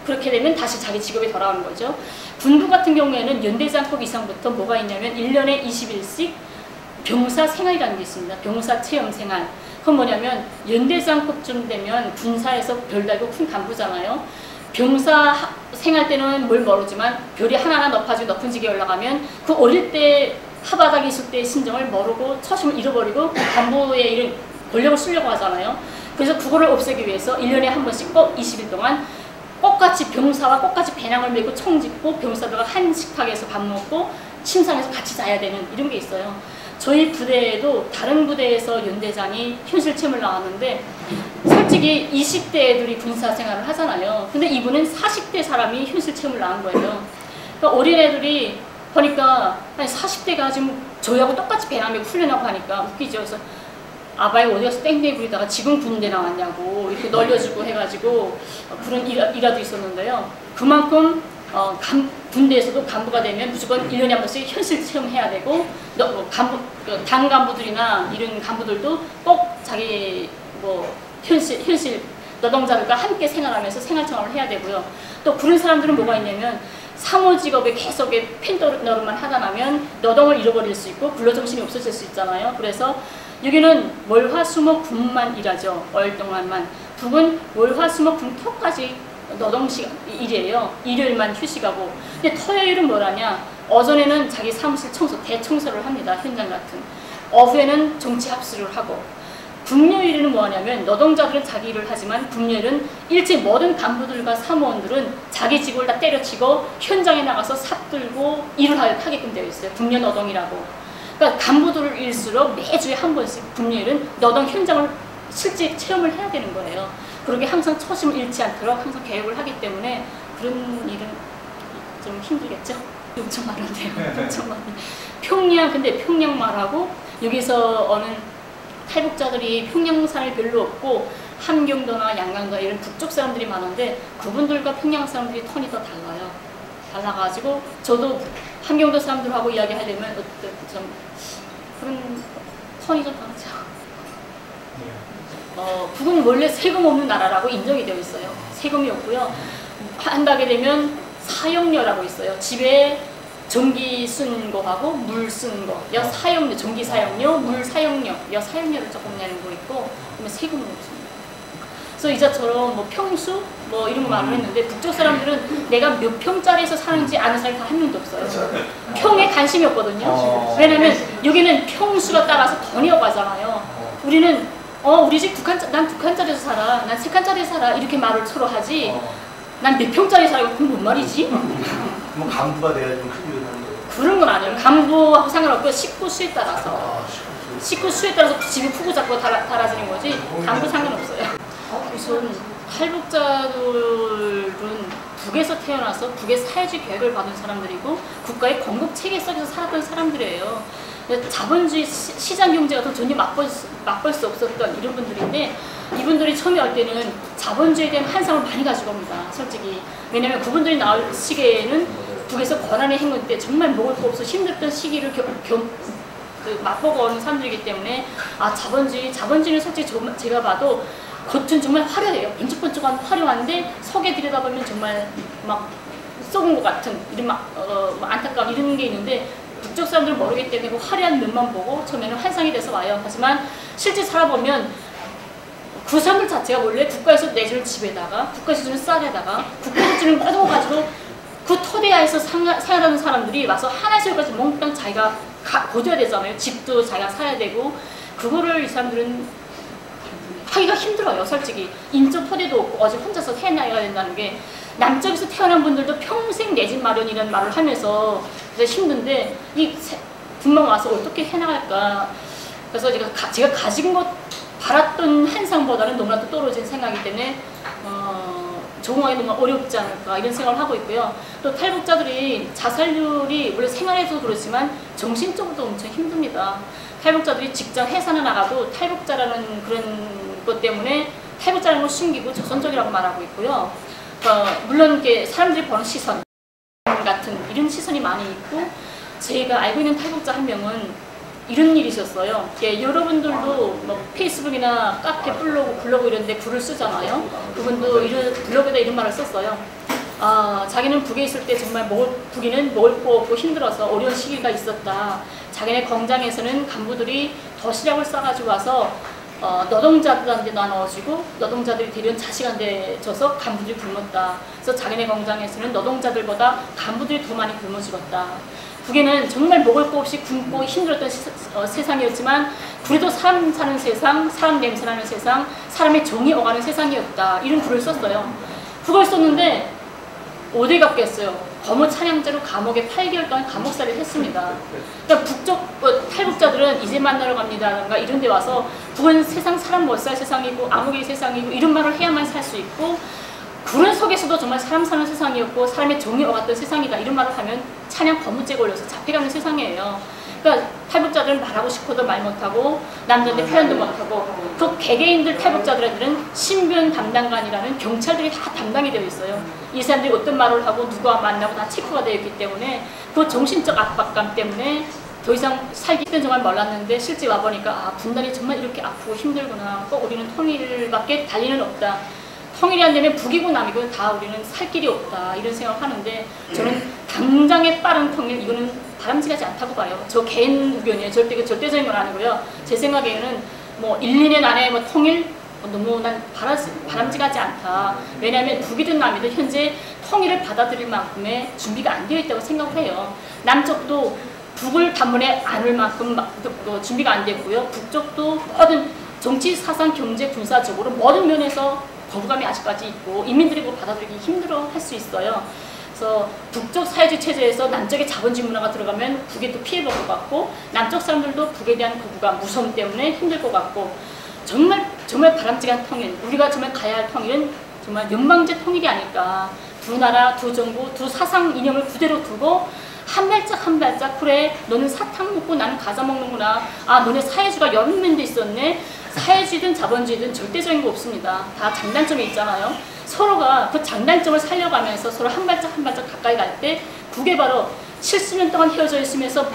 B: 그렇게 되면 다시 자기 직업에 돌아오는 거죠. 군부 같은 경우에는 연대장급 이상부터 뭐가 있냐면 1년에 20일씩 병사 생활이라는 게 있습니다. 병사 체험 생활. 그건 뭐냐면 연대장급쯤 되면 군사에서 별 달고 큰 간부잖아요. 병사 생활 때는 뭘 모르지만 별이 하나하나 높아지고 높은 직에 올라가면 그 어릴 때 하바닥에 있을 때의 심정을 모르고 처심을 잃어버리고 간부의 이런 권력을 쓰려고 하잖아요. 그래서 그거를 없애기 위해서 1년에 한 번씩 꼭 20일 동안 똑같이 병사와 똑같이 배낭을 메고 총 짚고 병사들과 한 식탁에서 밥 먹고 침상에서 같이 자야 되는 이런 게 있어요. 저희 부대에도 다른 부대에서 연대장이 현실 체험을 나왔는데 솔직히 20대 애들이 군사 생활을 하잖아요. 근데 이분은 40대 사람이 현실 체험을 나온 거예요. 그러니까 어린애들이 보니까 한 40대가 지금 저희하고 똑같이 배낭 메고 훈련하고 하니까 웃기죠. 그래서 아바이 어디 가서 땡땡이 부리다가 지금 군대 나왔냐고 이렇게 널려주고 해가지고 그런 일화도 있었는데요. 그만큼 군대에서도 간부가 되면 무조건 1년에 한 번씩 현실 체험해야 되고 당 간부들이나 이런 간부들도 꼭 자기 현실 노동자들과 함께 생활하면서 생활청화를 해야 되고요. 또 그런 사람들은 뭐가 있냐면 사무직업에 계속 펜더러만 하다 나면 노동을 잃어버릴 수 있고 근로정신이 없어질 수 있잖아요. 그래서 여기는 월화수목 금만 일하죠. 월 동안만. 북은 월화수목 금토까지 노동일이에요. 일요일만 휴식하고. 근데 토요일은 뭐라냐? 오전에는 자기 사무실 청소, 대청소를 합니다. 현장 같은. 오후에는 정치 합수를 하고. 금요일에는 뭐하냐면 노동자들은 자기 일을 하지만 금요일은 일찍 모든 간부들과 사무원들은 자기 직업을 다 때려치고 현장에 나가서 삽들고 일을 하게끔 되어 있어요. 금요 노동이라고. 그러니까 간부들일수록 매주에 한 번씩 금요일은 노동 현장을 실제 체험을 해야 되는 거예요. 그렇게 항상 초심을 잃지 않도록 항상 계획을 하기 때문에 그런 일은 좀 힘들겠죠? 엄청 많은데요. 엄청 많아요. 근데 평양 말하고 여기서 오는 탈북자들이 평양산이 별로 없고 함경도나 양강도 이런 북쪽 사람들이 많은데 그분들과 평양 사람들이 톤이 더 달라요. 달라가지고 저도 함경도 사람들하고 이야기하려면 좀 그런 톤이 좀 다르죠. 북은 원래 세금 없는 나라라고 인정이 되어 있어요. 세금이 없고요. 한다게 되면 사용료라고 있어요. 집에 전기 쓰는 거하고 물 쓰는 거, 사용료, 전기 사용료, 물 사용료, 사용료를 조금 내는 거 있고, 그러면 세금은 없습니다. 그래서 이자처럼 뭐 평수, 뭐 이런 말을 했는데 북쪽 사람들은 내가 몇 평짜리에서 사는지 아는 사람이 다 한 명도 없어요. 평에 관심이 없거든요. 왜냐면 여기는 평수가 따라서 더 내어가잖아요. 우리는 우리 집 난 2칸짜리에서 살아, 난 3칸짜리에서 살아 이렇게 말을 서로 하지 난 몇 평짜리 살아 그건 뭔 말이지?
C: 뭐 간부가 돼야 좀 크게 하는 거예요.
B: 그런 건 아니에요. 간부하고 상관없고 식구 수에 따라서 식구 수에 따라서 집이 크고 작고 달라지는 거지 간부 상관없어요. 우선 탈북자들은 북에서 태어나서 북의 사회주의 교육을 받은 사람들이고 국가의 건국 체계 속에서 살았던 사람들이에요. 자본주의 시장 경제가 더 전혀 맛볼 수 없었던 이런 분들인데 이분들이 처음에 올 때는 자본주의에 대한 환상을 많이 가지고 옵니다. 솔직히. 왜냐하면 그분들이 나올 시기에는 북에서 권한의 행군 때 정말 먹을 거 없어 힘들던 시기를 맛보고 오는 사람들이기 때문에 자본주의는 솔직히 제가 봐도 겉은 정말 화려해요. 번쩍번쩍한 화려한데 속에 들여다보면 정말 막 썩은 것 같은 이런 안타까움 이런 게 있는데 북쪽 사람들은 모르기 때문에 그 화려한 면만 보고 처음에는 환상이 돼서 와요. 하지만 실제 살아보면 그 사람들 자체가 원래 국가에서 내주는 집에다가 국가에서 주는 쌀에다가 국가에서 주는 모든 거 가지고 그 토대하에서 생활하는 사람들이 와서 하나씩까지 몽땅 자기가 거둬야 되잖아요. 집도 자기가 사야 되고 그거를 이 사람들은 하기가 힘들어요. 솔직히 인적 토대도 없고 어제 혼자서 해나가야 된다는 게 남쪽에서 태어난 분들도 평생 내 집 마련이라는 말을 하면서 힘든데 이 분만 와서 어떻게 해나갈까. 그래서 제가 가진 것 바랐던 한상보다는 너무나 또 떨어진 생각이기 때문에 적응하기 너무 어렵지 않을까 이런 생각을 하고 있고요. 또 탈북자들이 자살률이 원래 생활에도 그렇지만 정신적으로도 엄청 힘듭니다. 탈북자들이 직장 회사나 나가도 탈북자라는 그런 것 때문에 탈북자라는 걸 숨기고 조선족이라고 말하고 있고요. 물론 이렇게 사람들이 보는 시선 같은 이런 시선이 많이 있고 제가 알고 있는 탈북자 한 명은 이런 일이 있었어요. 여러분들도 뭐 페이스북이나 카페, 블로그 이런 데 글을 쓰잖아요. 그분도 블로그에다 이런 말을 썼어요. 자기는 북에 있을 때 정말 북에는 먹을 거 없고 힘들어서 어려운 시기가 있었다. 자기네 공장에서는 간부들이 도시락을 싸가지고 와서 노동자들한테 나눠주고 노동자들이 대련 자식한테 줘서 간부들이 굶었다. 그래서 자기네 공장에서는 노동자들보다 간부들이 더 많이 굶어 죽었다. 북에는 정말 먹을 거 없이 굶고 힘들었던 세상이었지만 그래도 사람 사는 세상, 사람 냄새 나는 세상, 사람의 정이 오가는 세상이었다. 이런 글을 썼어요. 그걸 썼는데 어디 갔겠어요. 거무 찬양죄로 감옥에 8개월 동안 감옥살이를 했습니다. 그러니까 북쪽 탈북자들은 이제 만나러 갑니다라든가 이런 데 와서 북은 세상 사람 못 살 세상이고 암흑의 세상이고 이런 말을 해야만 살 수 있고 그런 속에서도 정말 사람 사는 세상이었고 사람의 정이 오갔던 세상이다 이런 말을 하면 찬양 거무죄가 올려서 잡혀가는 세상이에요. 그러니까 탈북자들은 말하고 싶어도 말 못하고 남자한테 표현도 못하고 그 개개인들 탈북자들은 신변 담당관이라는 경찰들이 다 담당이 되어 있어요. 이 사람들이 어떤 말을 하고 누가 만나고 다 체크가 되어 있기 때문에 그 정신적 압박감 때문에 더 이상 살기 때는 정말 몰랐는데 실제 와보니까 분단이 정말 이렇게 아프고 힘들구나. 꼭 우리는 통일밖에 달리는 없다. 통일이 안 되면 북이고 남이고 다 우리는 살 길이 없다 이런 생각을 하는데 저는 당장의 빠른 통일 이거는 바람직하지 않다고 봐요. 저 개인 의견이에요. 절대적인 건 아니고요. 제 생각에는 뭐 1, 2년 안에 뭐 통일 너무 난 바람직하지 않다. 왜냐하면 북이든 남이든 현재 통일을 받아들일 만큼의 준비가 안 되어 있다고 생각을 해요. 남쪽도 북을 단번에 안을 만큼 준비가 안 됐고요. 북쪽도 모든 정치, 사상, 경제, 군사적으로 모든 면에서 거부감이 아직까지 있고 인민들이 그걸 받아들이기 힘들어 할 수 있어요. 그래서 북쪽 사회주의 체제에서 남쪽의 자본주의 문화가 들어가면 북에 또 피해볼 것 같고 남쪽 사람들도 북에 대한 거부감, 무서움 때문에 힘들 것 같고 정말 바람직한 통일, 우리가 정말 가야 할 통일은 정말 연방제 통일이 아닐까. 두 나라, 두 정부, 두 사상 이념을 그대로 두고 한 발짝 한 발짝 그래 너는 사탕 먹고 나는 과자 먹는구나. 너네 사회주의가 여러 면도 있었네. 사회주의든 자본주의든 절대적인 거 없습니다. 다 장단점이 있잖아요. 서로가 그 장단점을 살려가면서 서로 한 발짝 한 발짝 가까이 갈 때 그게 바로 70년 동안 헤어져 있으면서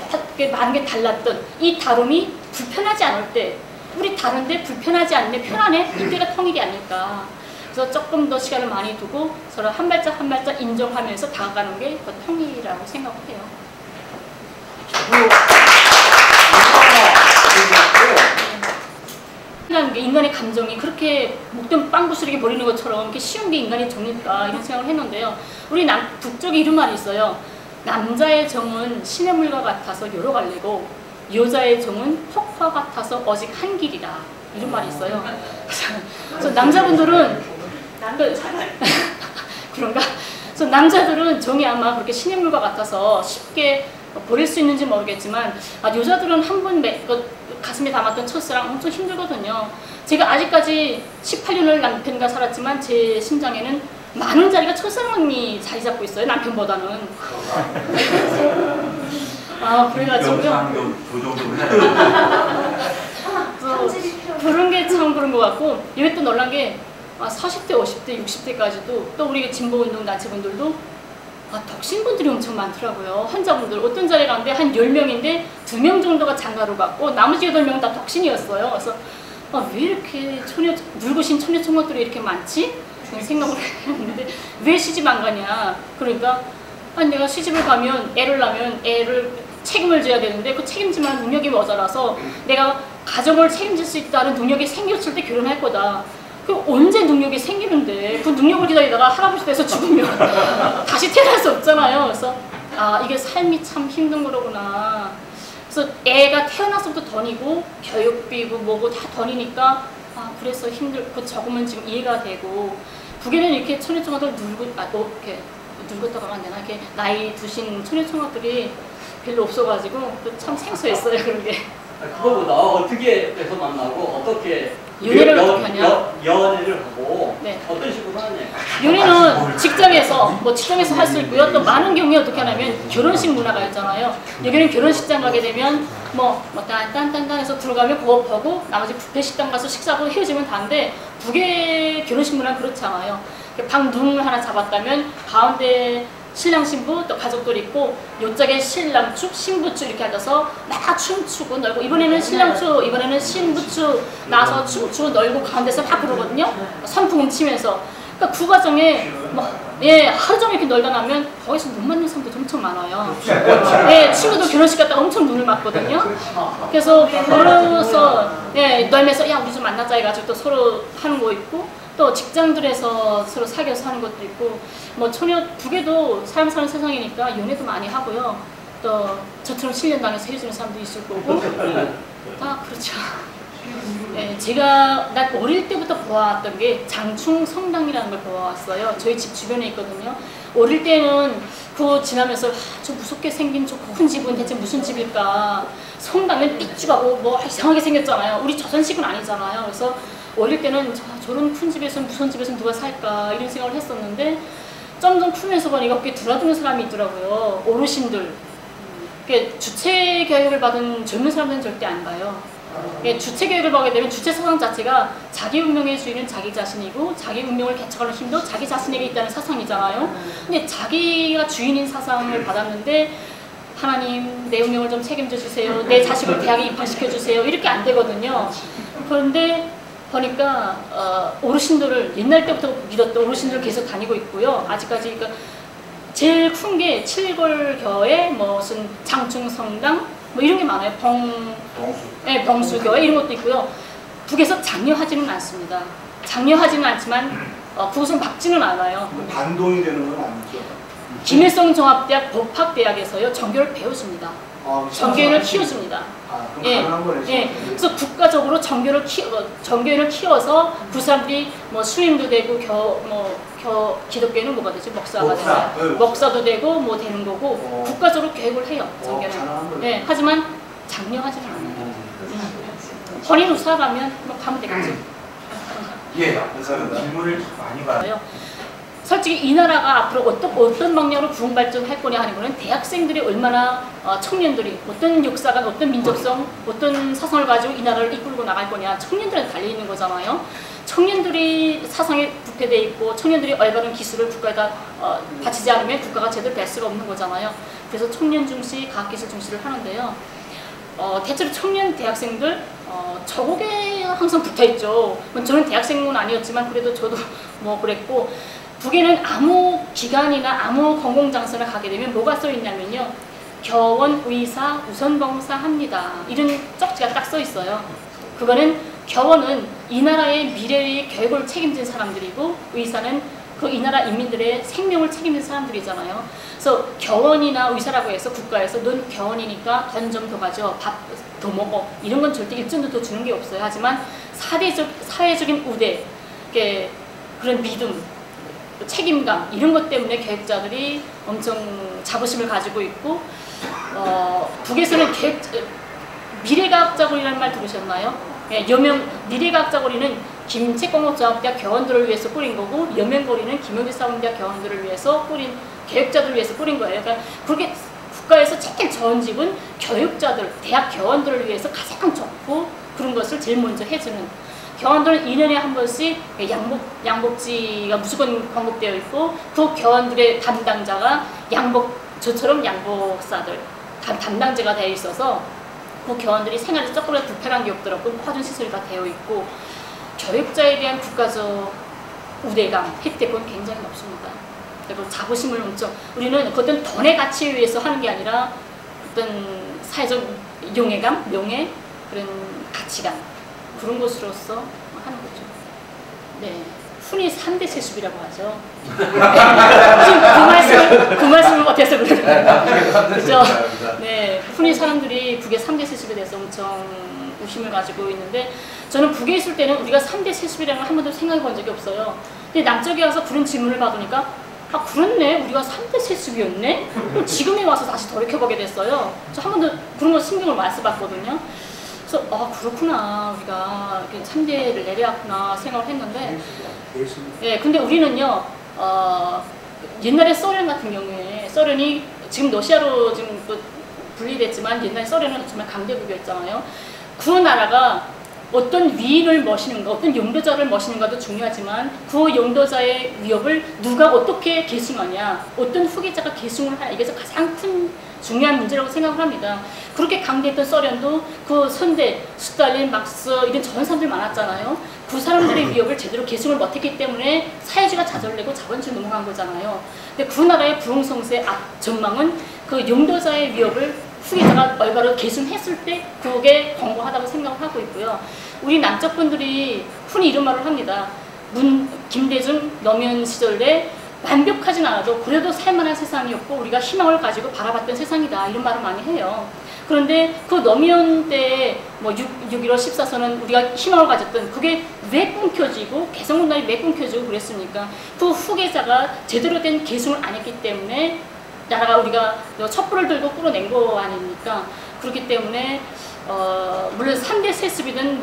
B: 많은 게 달랐던 이 다름이 불편하지 않을 때 우리 다른데 불편하지 않네 편하네 이때가 통일이 아닐까. 그래서 조금 더 시간을 많이 두고 서로 한 발짝 한 발짝 인정하면서 다가가는 게 그 통일이라고 생각을 해요. 인간의 감정이 그렇게 목돈 빵 부스러기 버리는 것처럼 이렇게 쉬운 게 인간의 정일까 이런 생각을 했는데요. 우리 북쪽에 이런 말이 있어요. 남자의 정은 시냇물과 같아서 여러 갈래고 여자의 정은 폭포와 같아서 오직 한 길이다. 이런 말이 있어요. 그래서 남자분들은 그런가? 그래서 남자들은 정이 아마 그렇게 시냇물과 같아서 쉽게 버릴 수 있는지 모르겠지만 여자들은 한 번 가슴에 담았던 첫사랑 엄청 힘들거든요. 제가 아직까지 18년을 남편과 살았지만 제 심장에는 많은 자리가 첫사랑이 자리 잡고 있어요. 남편보다는. 그래가지고요. 그런 게 참 그런 것 같고, 이게 또 놀란 게 40대, 50대, 60대까지도 또 우리 진보운동 단체분들도 덕신분들이 엄청 많더라고요. 환자분들 어떤 자리에 갔는데 한 10명인데 2명 정도가 장가를 받고 나머지 8명은 다 덕신이었어요. 그래서 왜 이렇게 늙으신 처녀 총각들이 이렇게 많지? 그런 생각을 했는데 왜 시집 안 가냐? 그러니까 내가 시집을 가면 애를 낳으면 애를 책임을 져야 되는데 그 책임질 만한 능력이 모자라서 내가 가정을 책임질 수 있다는 능력이 생겼을 때 결혼할 거다. 그 언제 능력이 생기는데 그 능력을 기다리다가 할아버지 돼서 죽으면 다시 태어날 수 없잖아요. 그래서 이게 삶이 참 힘든 거로구나. 그래서 애가 태어나서부터 돈이고 교육비고 뭐고 다 돈이니까 그래서 힘들고 적으면 지금 이해가 되고, 북에는 이렇게 처녀총각들 이렇게 늙었다고 하면 안 되나? 이렇게 나이 드신 처녀총각들이 별로 없어가지고 참 생소했어요, 그런 게.
D: 그거보다 어떻게 해서 만나고 어떻게
B: 연애를 어떻게 하냐?
D: 연애를 하고
B: 네.
D: 어떤 식으로 하냐?
B: 연애는 직장에서 할 수 있고요. 또 많은 경우에 어떻게 하냐면 결혼식 문화가 있잖아요. 여기는 결혼식장 가게 되면 딴딴딴 해서 들어가면 그거 보고 나머지 뷔페 식당 가서 식사하고 헤어지면 다인데, 북의 결혼식 문화는 그렇지 않아요. 방 눈을 하나 잡았다면 가운데 신랑 신부 또 가족들 있고 요쪽에 신랑 축 신부 축 이렇게 앉아서 막 춤추고 놀고, 이번에는 신랑 축 이번에는 신부 축 나서 춤추고 놀고 가운데서 막 그러거든요. 선풍 훔치면서. 그러니까 그 과정에 하루 종일 이렇게 놀다 나면 거기서 눈 맞는 사람도 엄청 많아요. 친구들 결혼식 갔다가 엄청 눈을 맞거든요. 그래서 놀면서 우리 좀 만나자 해가지고 또 서로 하는 거 있고, 또 직장들에서 서로 사귀어서 하는 것도 있고, 북에도 사람 사는 세상이니까 연애도 많이 하고요. 또 저처럼 실년당해서 헤어지는 사람도 있을 거고, 그렇죠. 제가 어릴 때부터 보아왔던 게 장충 성당이라는 걸 보아왔어요. 저희 집 주변에 있거든요. 어릴 때는 그거 지나면서 저 무섭게 생긴 저 큰 집은 대체 무슨 집일까? 성당은 삐죽하고 이상하게 생겼잖아요. 우리 조선식은 아니잖아요. 그래서 어릴 때는 저런 큰 집에서 무슨 집에서 누가 살까 이런 생각을 했었는데, 점점 크면서 보니까 그게 드나드는 사람이 있더라고요. 어르신들. 주체 교육을 받은 젊은 사람들은 절대 안 가요. 주체 교육을 받게 되면 주체 사상 자체가 자기 운명의 주인은 자기 자신이고 자기 운명을 개척하는 힘도 자기 자신에게 있다는 사상이잖아요. 근데 자기가 주인인 사상을 받았는데 하나님 내 운명을 좀 책임져 주세요. 내 자식을 대학에 입학시켜 주세요. 이렇게 안 되거든요. 그런데 보니까 어르신들을 옛날 때부터 믿었던 어르신들 계속 다니고 있고요. 아직까지 그러니까 제일 큰 게 칠골교회, 무슨 장충성당 이런 게 많아요. 병수교회 이런 것도 있고요. 북에서 장려하지는 않습니다. 장려하지는 않지만 그것은 막지는 않아요.
C: 반동이 되는 건 아니죠.
B: 김일성 종합대학 법학대학에서요 정교를 배워줍니다. 정교인을 키워줍니다. 그래서 국가적으로 정교인을 키워서 그 사람들이 수임도 되고 기독교인은 뭐가 되지? 목사가 되죠. 목사도 되고 되는 거고 국가적으로 교육을 해요. 정교는. 하지만 장려하지는 않아요. 본인 우사가면 가면 되겠죠.
C: 그래서 질문을 많이 받아요.
B: 솔직히 이 나라가 앞으로 어떤 방향으로 부흥 발전할 거냐 하는 거는 대학생들이 얼마나 청년들이 어떤 역사가 어떤 민족성 어떤 사상을 가지고 이 나라를 이끌고 나갈 거냐 청년들한테 달려 있는 거잖아요. 청년들이 사상에 부패돼 있고 청년들이 올바른 기술을 국가에다 바치지 않으면 국가가 제대로 될 수가 없는 거잖아요. 그래서 청년 중시, 과학기술 중시를 하는데요. 대체로 청년 대학생들 저곡에 항상 붙어있죠. 저는 대학생은 아니었지만 그래도 저도 그랬고, 북에는 아무 기관이나 아무 공공장소나 가게 되면 뭐가 써있냐면요. 교원, 의사, 우선봉사 합니다. 이런 쪽지가 딱 써있어요. 그거는 교원은 이 나라의 미래의 교육을 책임진 사람들이고, 의사는 그 이 나라 인민들의 생명을 책임진 사람들이잖아요. 그래서 겨원이나 의사라고 해서 국가에서 넌 겨원이니까 돈 좀 더 가져, 밥 더 먹어, 이런 건 절대 일전도 더 주는 게 없어요. 하지만 사회적인 우대, 그런 믿음, 책임감 이런 것 때문에 계획자들이 엄청 자부심을 가지고 있고, 북에서는 미래과학자고리라는 말 들으셨나요? 예, 미래과학자고리는 김책공업자원대학 교원들을 위해서 꾸린 거고, 여명고리는 김영지사원대학 교원들을 위해서 꾸린, 계획자들을 위해서 꾸린 거예요. 그러니까 그렇게 국가에서 제일 좋은 집은 교육자들, 대학 교원들을 위해서 가장 좋고 그런 것을 제일 먼저 해주는, 교원들은 2년에 한 번씩 양복지가 무조건 공급되어 있고, 그 교원들의 담당자가 저처럼 양복사들 담당자가 되어 있어서 그 교원들이 생활에 조금이라도 불편한 게 없도록 모든 시설이 다 되어 있고, 교육자에 대한 국가적 우대감, 혜택은 굉장히 높습니다. 그리고 자부심을 엄청, 우리는 어떤 돈의 가치에 의해서 하는 게 아니라 어떤 사회적 용해감, 명예, 그런 가치감, 그런 것으로서 하는 거죠. 네, 흔히 3대 세습이라고 하죠. 지금 그 말씀을 못해서 그래요. 그렇죠? 네, 흔히 사람들이 북의 3대 세습에 대해서 엄청 의심을 가지고 있는데, 저는 북에 있을 때는 우리가 3대 세습이라는 걸 한 번도 생각해 본 적이 없어요. 근데 남쪽에 와서 그런 질문을 받으니까 아, 그렇네, 우리가 3대 세습이었네? 지금에 와서 다시 돌이켜보게 됐어요. 저 한 번도 그런 거 신경을 많이 써봤거든요. 그래서 아, 그렇구나, 우리가 이렇게 3대를 내려왔구나 생각을 했는데, 예, 근데 우리는요, 옛날에 소련 같은 경우에, 소련이 지금 러시아로 지금 또 분리됐지만 옛날에 소련은 정말 강대국이었잖아요. 그 나라가 어떤 위인을 모시는가, 어떤 용도자를 모시는가도 중요하지만 그 용도자의 위협을 누가 어떻게 계승하냐, 어떤 후계자가 계승을 하냐, 이게 가장 큰 중요한 문제라고 생각을 합니다. 그렇게 강대했던 소련도 그 선대, 스탈린, 막스 이런 좋은 사람들 많았잖아요. 그 사람들의 위협을 제대로 계승을 못했기 때문에 사회주의가 좌절되고 자본주의 넘어간 거잖아요. 근데 그 나라의 부흥성세의 전망은 그 용도자의 위협을 후계자가 얼바로 계승했을 때 그게 공고하다고 생각을 하고 있고요. 우리 남쪽 분들이 흔히 이런 말을 합니다. 김대중 노무현 시절에 완벽하진 않아도 그래도 살만한 세상이었고 우리가 희망을 가지고 바라봤던 세상이다, 이런 말을 많이 해요. 그런데 그 노무현 때 뭐 6.15 14선은 우리가 희망을 가졌던 그게 왜 끊겨지고 개성문화에 왜 끊겨지고 그랬습니까? 그 후계자가 제대로 된 계승을 안 했기 때문에 나라가 우리가 촛불을 들고 끌어낸 거 아닙니까? 그렇기 때문에 물론 3대 세습이든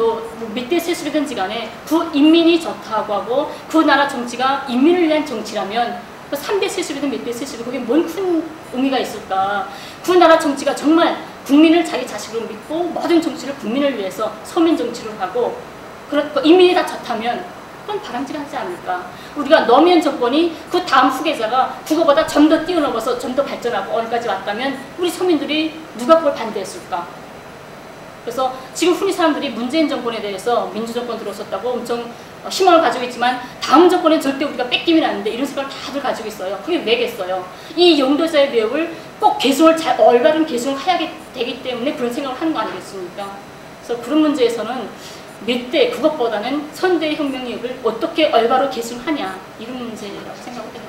B: 밑대 세습이든지 간에 그 인민이 좋다고 하고 그 나라 정치가 인민을 위한 정치라면 그 3대 세습이든 밑대 세습이든 그게 뭔 큰 의미가 있을까? 그 나라 정치가 정말 국민을 자기 자식으로 믿고 모든 정치를 국민을 위해서 서민 정치를 하고 그렇고 인민이 다 좋다면 그건 바람직하지 않을까. 우리가 노무현 정권이 그 다음 후계자가 그거보다 좀 더 뛰어넘어서 좀 더 발전하고 어디까지 왔다면 우리 서민들이 누가 그걸 반대했을까. 그래서 지금 흔히 사람들이 문재인 정권에 대해서 민주정권 들어섰다고 엄청 희망을 가지고 있지만 다음 정권엔 절대 우리가 뺏기면 안 돼, 이런 생각을 다들 가지고 있어요. 그게 왜겠어요? 이 용도자의 위협을 꼭 계승을 올바른 계승을 해야 되기 때문에 그런 생각을 하는 거 아니겠습니까? 그래서 그런 문제에서는 몇 대 그것보다는 선대의 혁명력을 어떻게 올바로 계승하냐, 이런 문제라고 생각을 해요.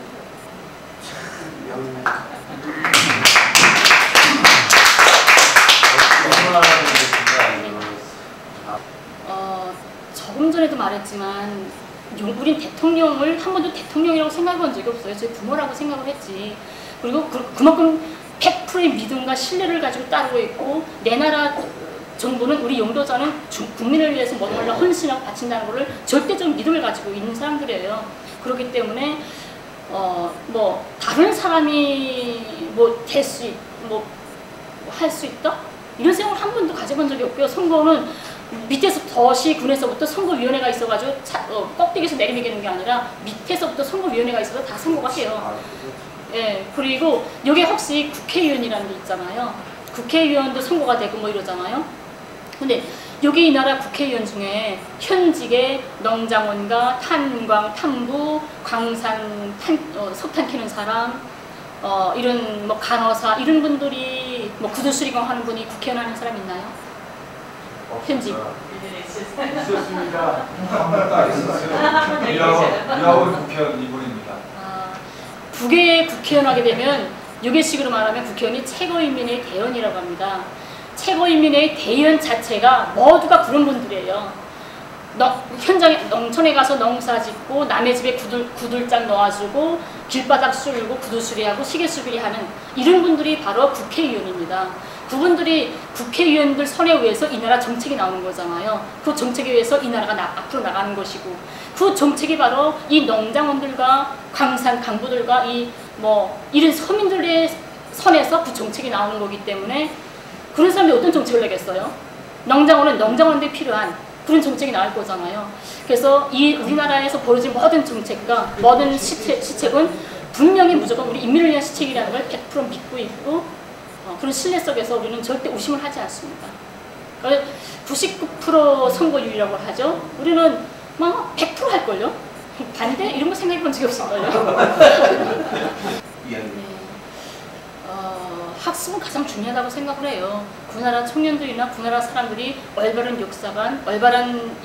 B: 조금 전에도 말했지만 우린 대통령을 한 번도 대통령이라고 생각해 본 적이 없어요. 제 부모라고 생각을 했지. 그리고 그만큼 100%의 믿음과 신뢰를 가지고 따르고 있고, 내 나라 정부는, 우리 용도자는 국민을 위해서 모든 걸 헌신하고 바친다는 것을 절대적 믿음을 가지고 있는 사람들이에요. 그렇기 때문에 뭐 다른 사람이 뭐 할 수 있다? 이런 생각을 한 번도 가져본 적이 없고요. 선거는 밑에서 군에서부터 선거위원회가 있어가지고 꼭대기에서 내리매기는 게 아니라 밑에서부터 선거위원회가 있어서 다 선거가 해요. 예, 그리고 여기 혹시 국회의원이라는 게 있잖아요. 국회의원도 선거가 되고 뭐 이러잖아요. 근데 여기 이 나라 국회의원 중에 현직의 농장원과 탄광, 탐부, 광산, 석탄 캐는 사람, 이런 뭐 간호사 이런 분들이 뭐 구두수리공 하는 분이 국회의원 하는 사람 있나요? 현직.
E: 있었습니다. 한번 딱 있었어요. 이하원 국회의원 이분입니다.
B: 북의 국회의원 하게 되면 유계식으로 말하면 국회의원이 최고인민의 대원이라고 합니다. 최고인민의 대원 자체가 모두가 그런 분들이에요. 현장에 농촌에 가서 농사 짓고 남의 집에 구들장 넣어주고 길바닥 쓸고 구두 수리하고 시계 수리하는 이런 분들이 바로 국회의원입니다. 그분들이 국회의원들 선에 의해서 이 나라 정책이 나오는 거잖아요. 그 정책에 의해서 이 나라가 앞으로 나가는 것이고 그 정책이 바로 이 농장원들과 강부들과 이런 서민들의 선에서 그 정책이 나오는 거기 때문에 그런 사람이 어떤 정책을 내겠어요? 농장원은 농장원들이 필요한 그런 정책이 나올 거잖아요. 그래서 이 우리나라에서 벌어진 모든 정책과 모든 시책은 분명히 무조건 우리 인민을 위한 시책이라는 걸 100% 믿고 있고 그런 신뢰 속에서 우리는 절대 의심을 하지 않습니다. 99% 선거율이라고 하죠. 우리는 막 100% 할걸요? 반대? 이런 거 생각해 본 적이 없을걸요? 학습은 가장 중요하다고 생각을 해요. 그 나라 청년들이나 그 나라 사람들이 올바른 역사관, 올바른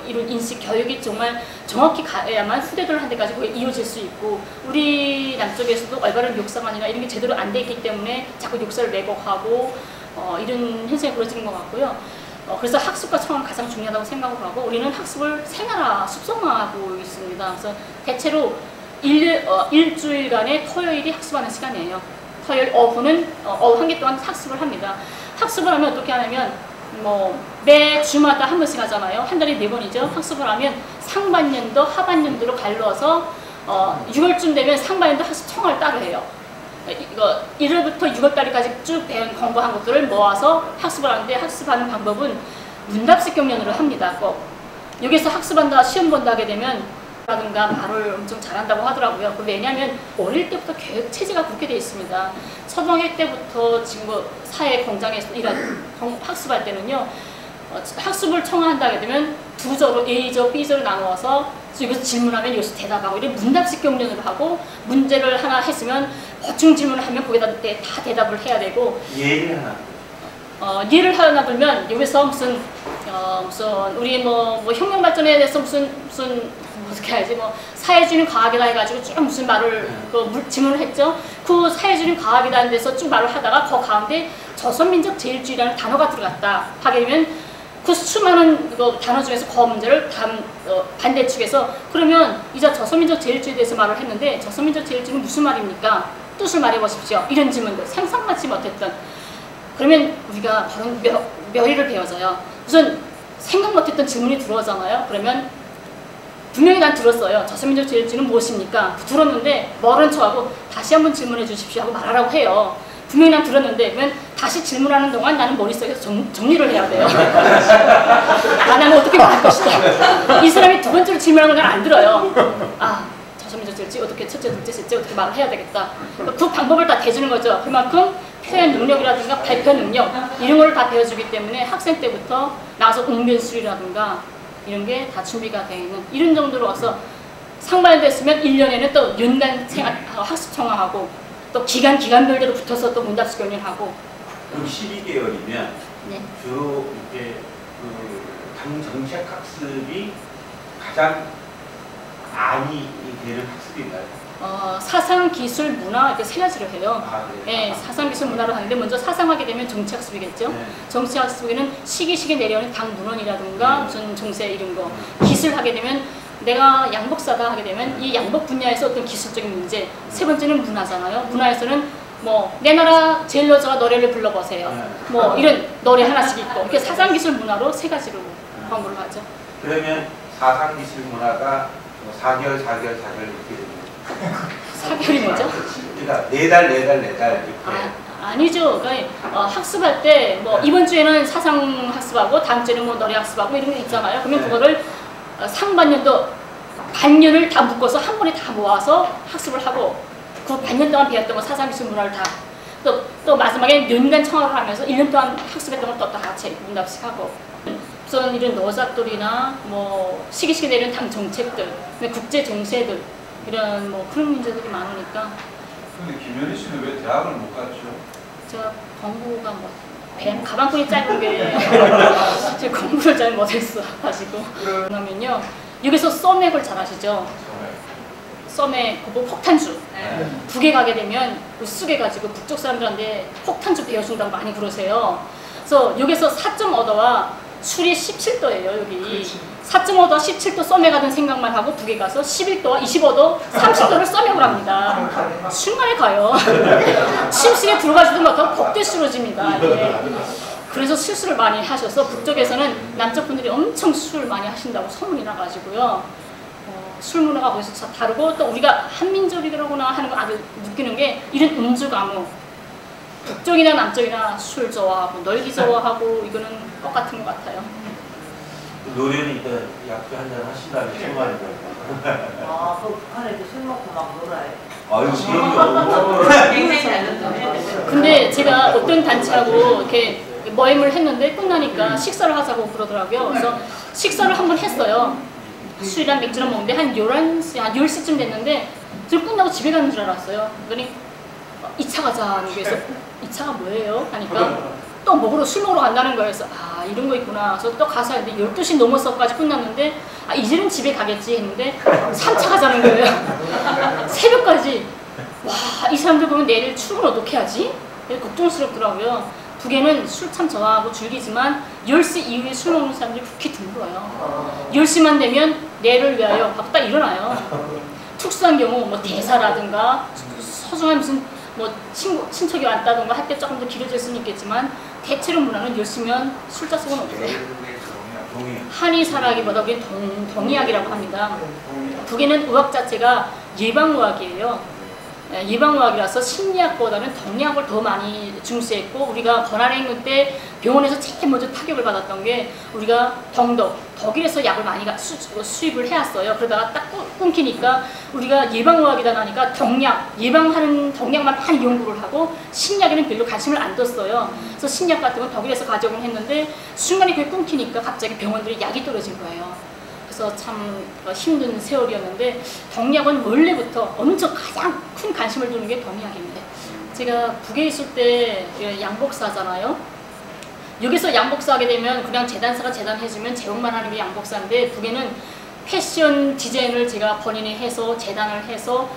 B: 이런 인식, 교육이 정말 정확히 가야만 후대들한테까지 이어질 수 있고 우리 남쪽에서도 올바른 역사관이나 이런 게 제대로 안 돼 있기 때문에 자꾸 역사를 왜곡하고 이런 현상이 벌어지는 것 같고요. 그래서 학습과 청은 가장 중요하다고 생각을 하고 우리는 학습을 생활화, 습성화하고 있습니다. 그래서 대체로 일주일간의 토요일이 학습하는 시간이에요. 토요일 오후는 한 개 동안 학습을 합니다. 학습을 하면 어떻게 하냐면 매 주마다 한 번씩 하잖아요. 한 달에 4번이죠. 학습을 하면 상반년도, 하반년도로 갈라서 6월쯤 되면 상반년도 학습 총을 따로 해요. 이거 1월부터 6월달까지 쭉 배운 공부한 것들을 모아서 학습을 하는데 학습하는 방법은 문답식 경연으로 합니다. 꼭 여기서 학습한다, 시험 본다 하게 되면 라든가 말을 엄청 잘한다고 하더라고요. 왜냐하면 어릴 때부터 교육 체제가 그렇게 되어 있습니다. 초등학교 때부터 지금 사회 공장에서 학습할 때는요. 학습을 청한다 하게 되면 두 조로 A조, B조로 나누어서 여기서 질문하면 여기서 대답하고 이런 문답식 경연으로 하고 문제를 하나 했으면 보충 질문을 하면 거기다 다 대답을 해야 되고
C: 예를 하나
B: 예를 하나 들면 여기서 무슨 우리 혁명 발전에 대해서 무슨 어떻게 해야지 사회주의는 과학이다 해가지고 쭉 무슨 말을 질문을 했죠. 그 사회주의는 과학이다는 데서 쭉 말을 하다가 그 가운데 조선민족 제일주의라는 단어가 들어갔다 하게 되면 그 수많은 단어 중에서 그 문제를 반대측에서 그러면 이제 조선민족 제일주의에 대해서 말을 했는데 조선민족 제일주의는 무슨 말입니까? 뜻을 말해보십시오. 이런 질문들 상상받지 못했던 그러면 우리가 바로 묘리를 배워져요. 우선 생각 못했던 질문이 들어오잖아요. 그러면 분명히 난 들었어요. 조선민족 제일주의는 무엇입니까? 들었는데 모른 척하고 다시 한번 질문해 주십시오 하고 말하라고 해요. 분명히 난 들었는데 그러면 다시 질문하는 동안 나는 머릿속에서 정리를 해야 돼요. 나는 어떻게 말할 것이다. 이 사람이 두 번째로 질문하는 건 안 들어요. 조선민족 제일주의 어떻게 첫째, 둘째, 셋째 어떻게 말을 해야 되겠다. 그 방법을 다 대주는 거죠. 그만큼 표현 능력이라든가 발표 능력 이런 걸 다 배워주기 때문에 학생 때부터 나와서 웅변술이라든가 이런 게 다 준비가 되어 있는 이런 정도로 와서 상반이 됐으면 1년에는 또 연간 학습 청하하고 또 기간별대로 붙어서 또 문답식 경연하고
C: 그럼 12개월이면
B: 네.
C: 주로 이렇게 당 정책 학습이 가장 많이 되는 학습인가요?
B: 사상, 기술, 문화 이렇게 세 가지로 해요.
C: 그래요?
B: 네, 사상, 기술, 문화로 하는데 먼저 사상하게 되면 정치학습이겠죠.
C: 네.
B: 정치학습에는 시기시기 내려오는 당 문헌이라든가 무슨 정세 이런 거. 기술 하게 되면 내가 양복사다 하게 되면 이 양복 분야에서 어떤 기술적인 문제. 세 번째는 문화잖아요. 문화에서는 내 나라 제일 여자가 노래를 불러보세요. 이런 노래 하나씩 있고 이렇게 사상, 기술, 문화로 세 가지로 공부를 하죠.
C: 그러면 사상, 기술, 문화가 4개월 이렇게 됩니다.
B: 4개월이 뭐죠?
C: 그러니까 4달 이렇게.
B: 아니죠. 그러니까 학습할 때 이번 주에는 사상 학습하고 다음 주에는 노래 학습하고 이런 게 있잖아요. 그러면 그거를 상반년도 반년을 다 묶어서 한 번에 다 모아서 학습을 하고 그 반년 동안 배웠던 거 사상, 기술, 문화를 다 또 마지막에 연간 청학을 하면서 1년 동안 학습했던 걸 또 같이 문답식 하고 우선 이런 노작들이나 시기시기 내리는 당 정책들, 국제 정세들 이런 그런 문제들이 많으니까.
E: 근데 김현희 씨는 왜 대학을 못 갔죠?
B: 제가 공부가 가방끈이 짧은 게 제가 공부를 잘 못했어 가지고. 그러면요 여기서 소맥을 잘 아시죠? 썸에 고보 폭탄주. 북에 가게 되면 으쓱해가지고 북쪽 사람들한테 폭탄주 배워준다고 많이 그러세요. 그래서 여기서 4.5도와 술이 17도예요. 여기 4.5도, 17도 썸에 가던 생각만 하고 북에 가서 11도와 25도, 30도를 썸역을 합니다. 순간에 가요. 침실에 들어가지도 못하고 폭대 쓰러집니다. 그래서 실수를 많이 하셔서 북쪽에서는 남쪽 분들이 엄청 술 많이 하신다고 소문이 나가지고요. 술 문화가 거기서 다르고 또 우리가 한민족이라고나 하는 거 아주 느끼는 게 이런 음주가무. 북쪽이나 남쪽이나 술 좋아하고 널기 좋아하고 이거는 똑같은 것 같아요.
C: 노래는 일단 약주 한잔 하신 다음에 술 마는 거예요.
F: 아, 그 북한에도 술 먹고 막 놀아요.
C: 아유, 그럼요.
F: 굉장히 잘 놀아요.
B: 근데 제가 어떤 단체하고 이렇게 모임을 했는데 끝나니까 식사를 하자고 그러더라고요. 그래서 식사를 한번 했어요. 술이랑 맥주랑 먹는데 한 11시, 한 10시쯤 됐는데 저 끝나고 집에 가는 줄 알았어요. 그러니 2차 가자는 거에서 2차가 뭐예요? 하니까 또 먹으러 술 먹으러 간다는 거예요. 그래서 아 이런 거 있구나. 그래서 또 가서 했는데 12시 넘어서까지 끝났는데 아 이제는 집에 가겠지 했는데 3차 가자는 거예요. 새벽까지. 와 이 사람들 보면 내일 출근 어떻게 하지? 걱정스럽더라고요. 북에는 술 참 좋아하고 즐기지만 10시 이후에 술 먹는 사람들이 극히 드물어요. 10시만 되면 내를 위하여 하고 딱 일어나요. 특수한 경우 뭐 대사라든가 소중한 무슨 뭐 친척이 왔다던가 할 때 조금 더 길어질 수는 있겠지만 대체로 문화는 10시면 술자석은 없어요. 한의사라기보다 우리는 동의학이라고 합니다. 북에는 의학 자체가 예방의학이에요. 예방의학이라서 심리학보다는 동의학을 더 많이 중시했고 우리가 권한행군 때 병원에서 제일 먼저 타격을 받았던 게 우리가 독일에서 약을 많이 수입을 해왔어요. 그러다가 딱 끊기니까 우리가 예방의학이다 나니까 예방하는 동약만 많이 연구를 하고 심리학에는 별로 관심을 안 뒀어요. 그래서 심리학 같은 건 독일에서 가져오긴 했는데 순간에 그게 끊기니까 갑자기 병원들이 약이 떨어진 거예요. 그래서 참 힘든 세월이었는데 동약은 원래부터 엄청 가장 큰 관심을 두는 게 동의학입니다. 제가 북에 있을 때 양복사잖아요. 여기서 양복사 하게 되면 그냥 재단사가 재단해주면 제목만 하는 게 양복사인데 북에는 패션 디자인을 제가 본인이 해서 재단을 해서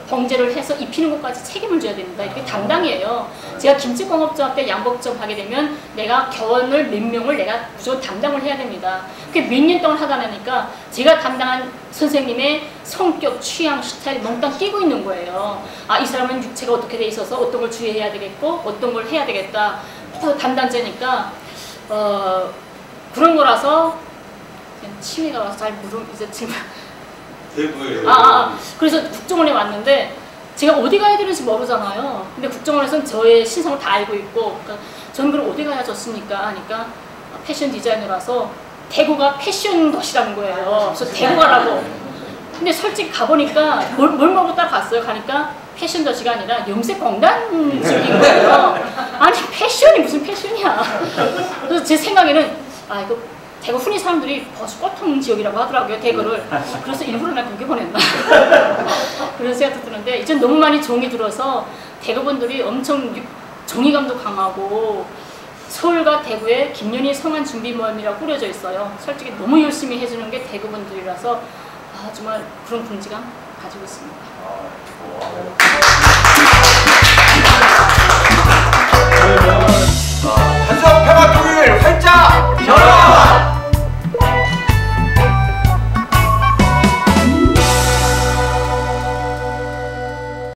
B: 봉제를 해서 입히는 것까지 책임을 져야 됩니다. 이게 담당이에요. 제가 김치공업점 때 양복점 하게 되면 내가 교원을 몇 명을 내가 무조건 담당을 해야 됩니다. 그게 몇 년 동안 하다 보니까 제가 담당한 선생님의 성격, 취향, 스타일 몽땅 끼고 있는 거예요. 아, 이 사람은 육체가 어떻게 돼 있어서 어떤 걸 주의해야 되겠고 어떤 걸 해야 되겠다. 담당자니까 그런 거라서 치매가 와서 잘 이제 지금
A: 대구예요.
B: 그래서 국정원에 왔는데 제가 어디 가야 되는지 모르잖아요. 근데 국정원에서는 저의 신상을 다 알고 있고 그러니까 저는 그럼 어디 가야 좋습니까? 하니까 패션 디자이너라서 대구가 패션 도시라는 거예요. 그래서 대구 가라고. 근데 솔직히 가보니까 뭘 먹고 딱 갔어요. 가니까 패션 도시가 아니라 염색공단 지역인 거예요. 아니 패션이 무슨 패션이야. 그래서 제 생각에는 아 이거 대구 흔히 사람들이 버스 꼴통 지역이라고 하더라고요, 대구를. 그래서 일부러 나 거기 보냈나. 그런 생각도 드는데, 이제 너무 많이 정이 들어서 대구분들이 엄청 정의감도 강하고, 서울과 대구에 김연희 성안 준비 모임이라고 꾸려져 있어요. 솔직히 너무 열심히 해주는 게 대구분들이라서, 아, 정말 그런 긍지감 가지고 있습니다.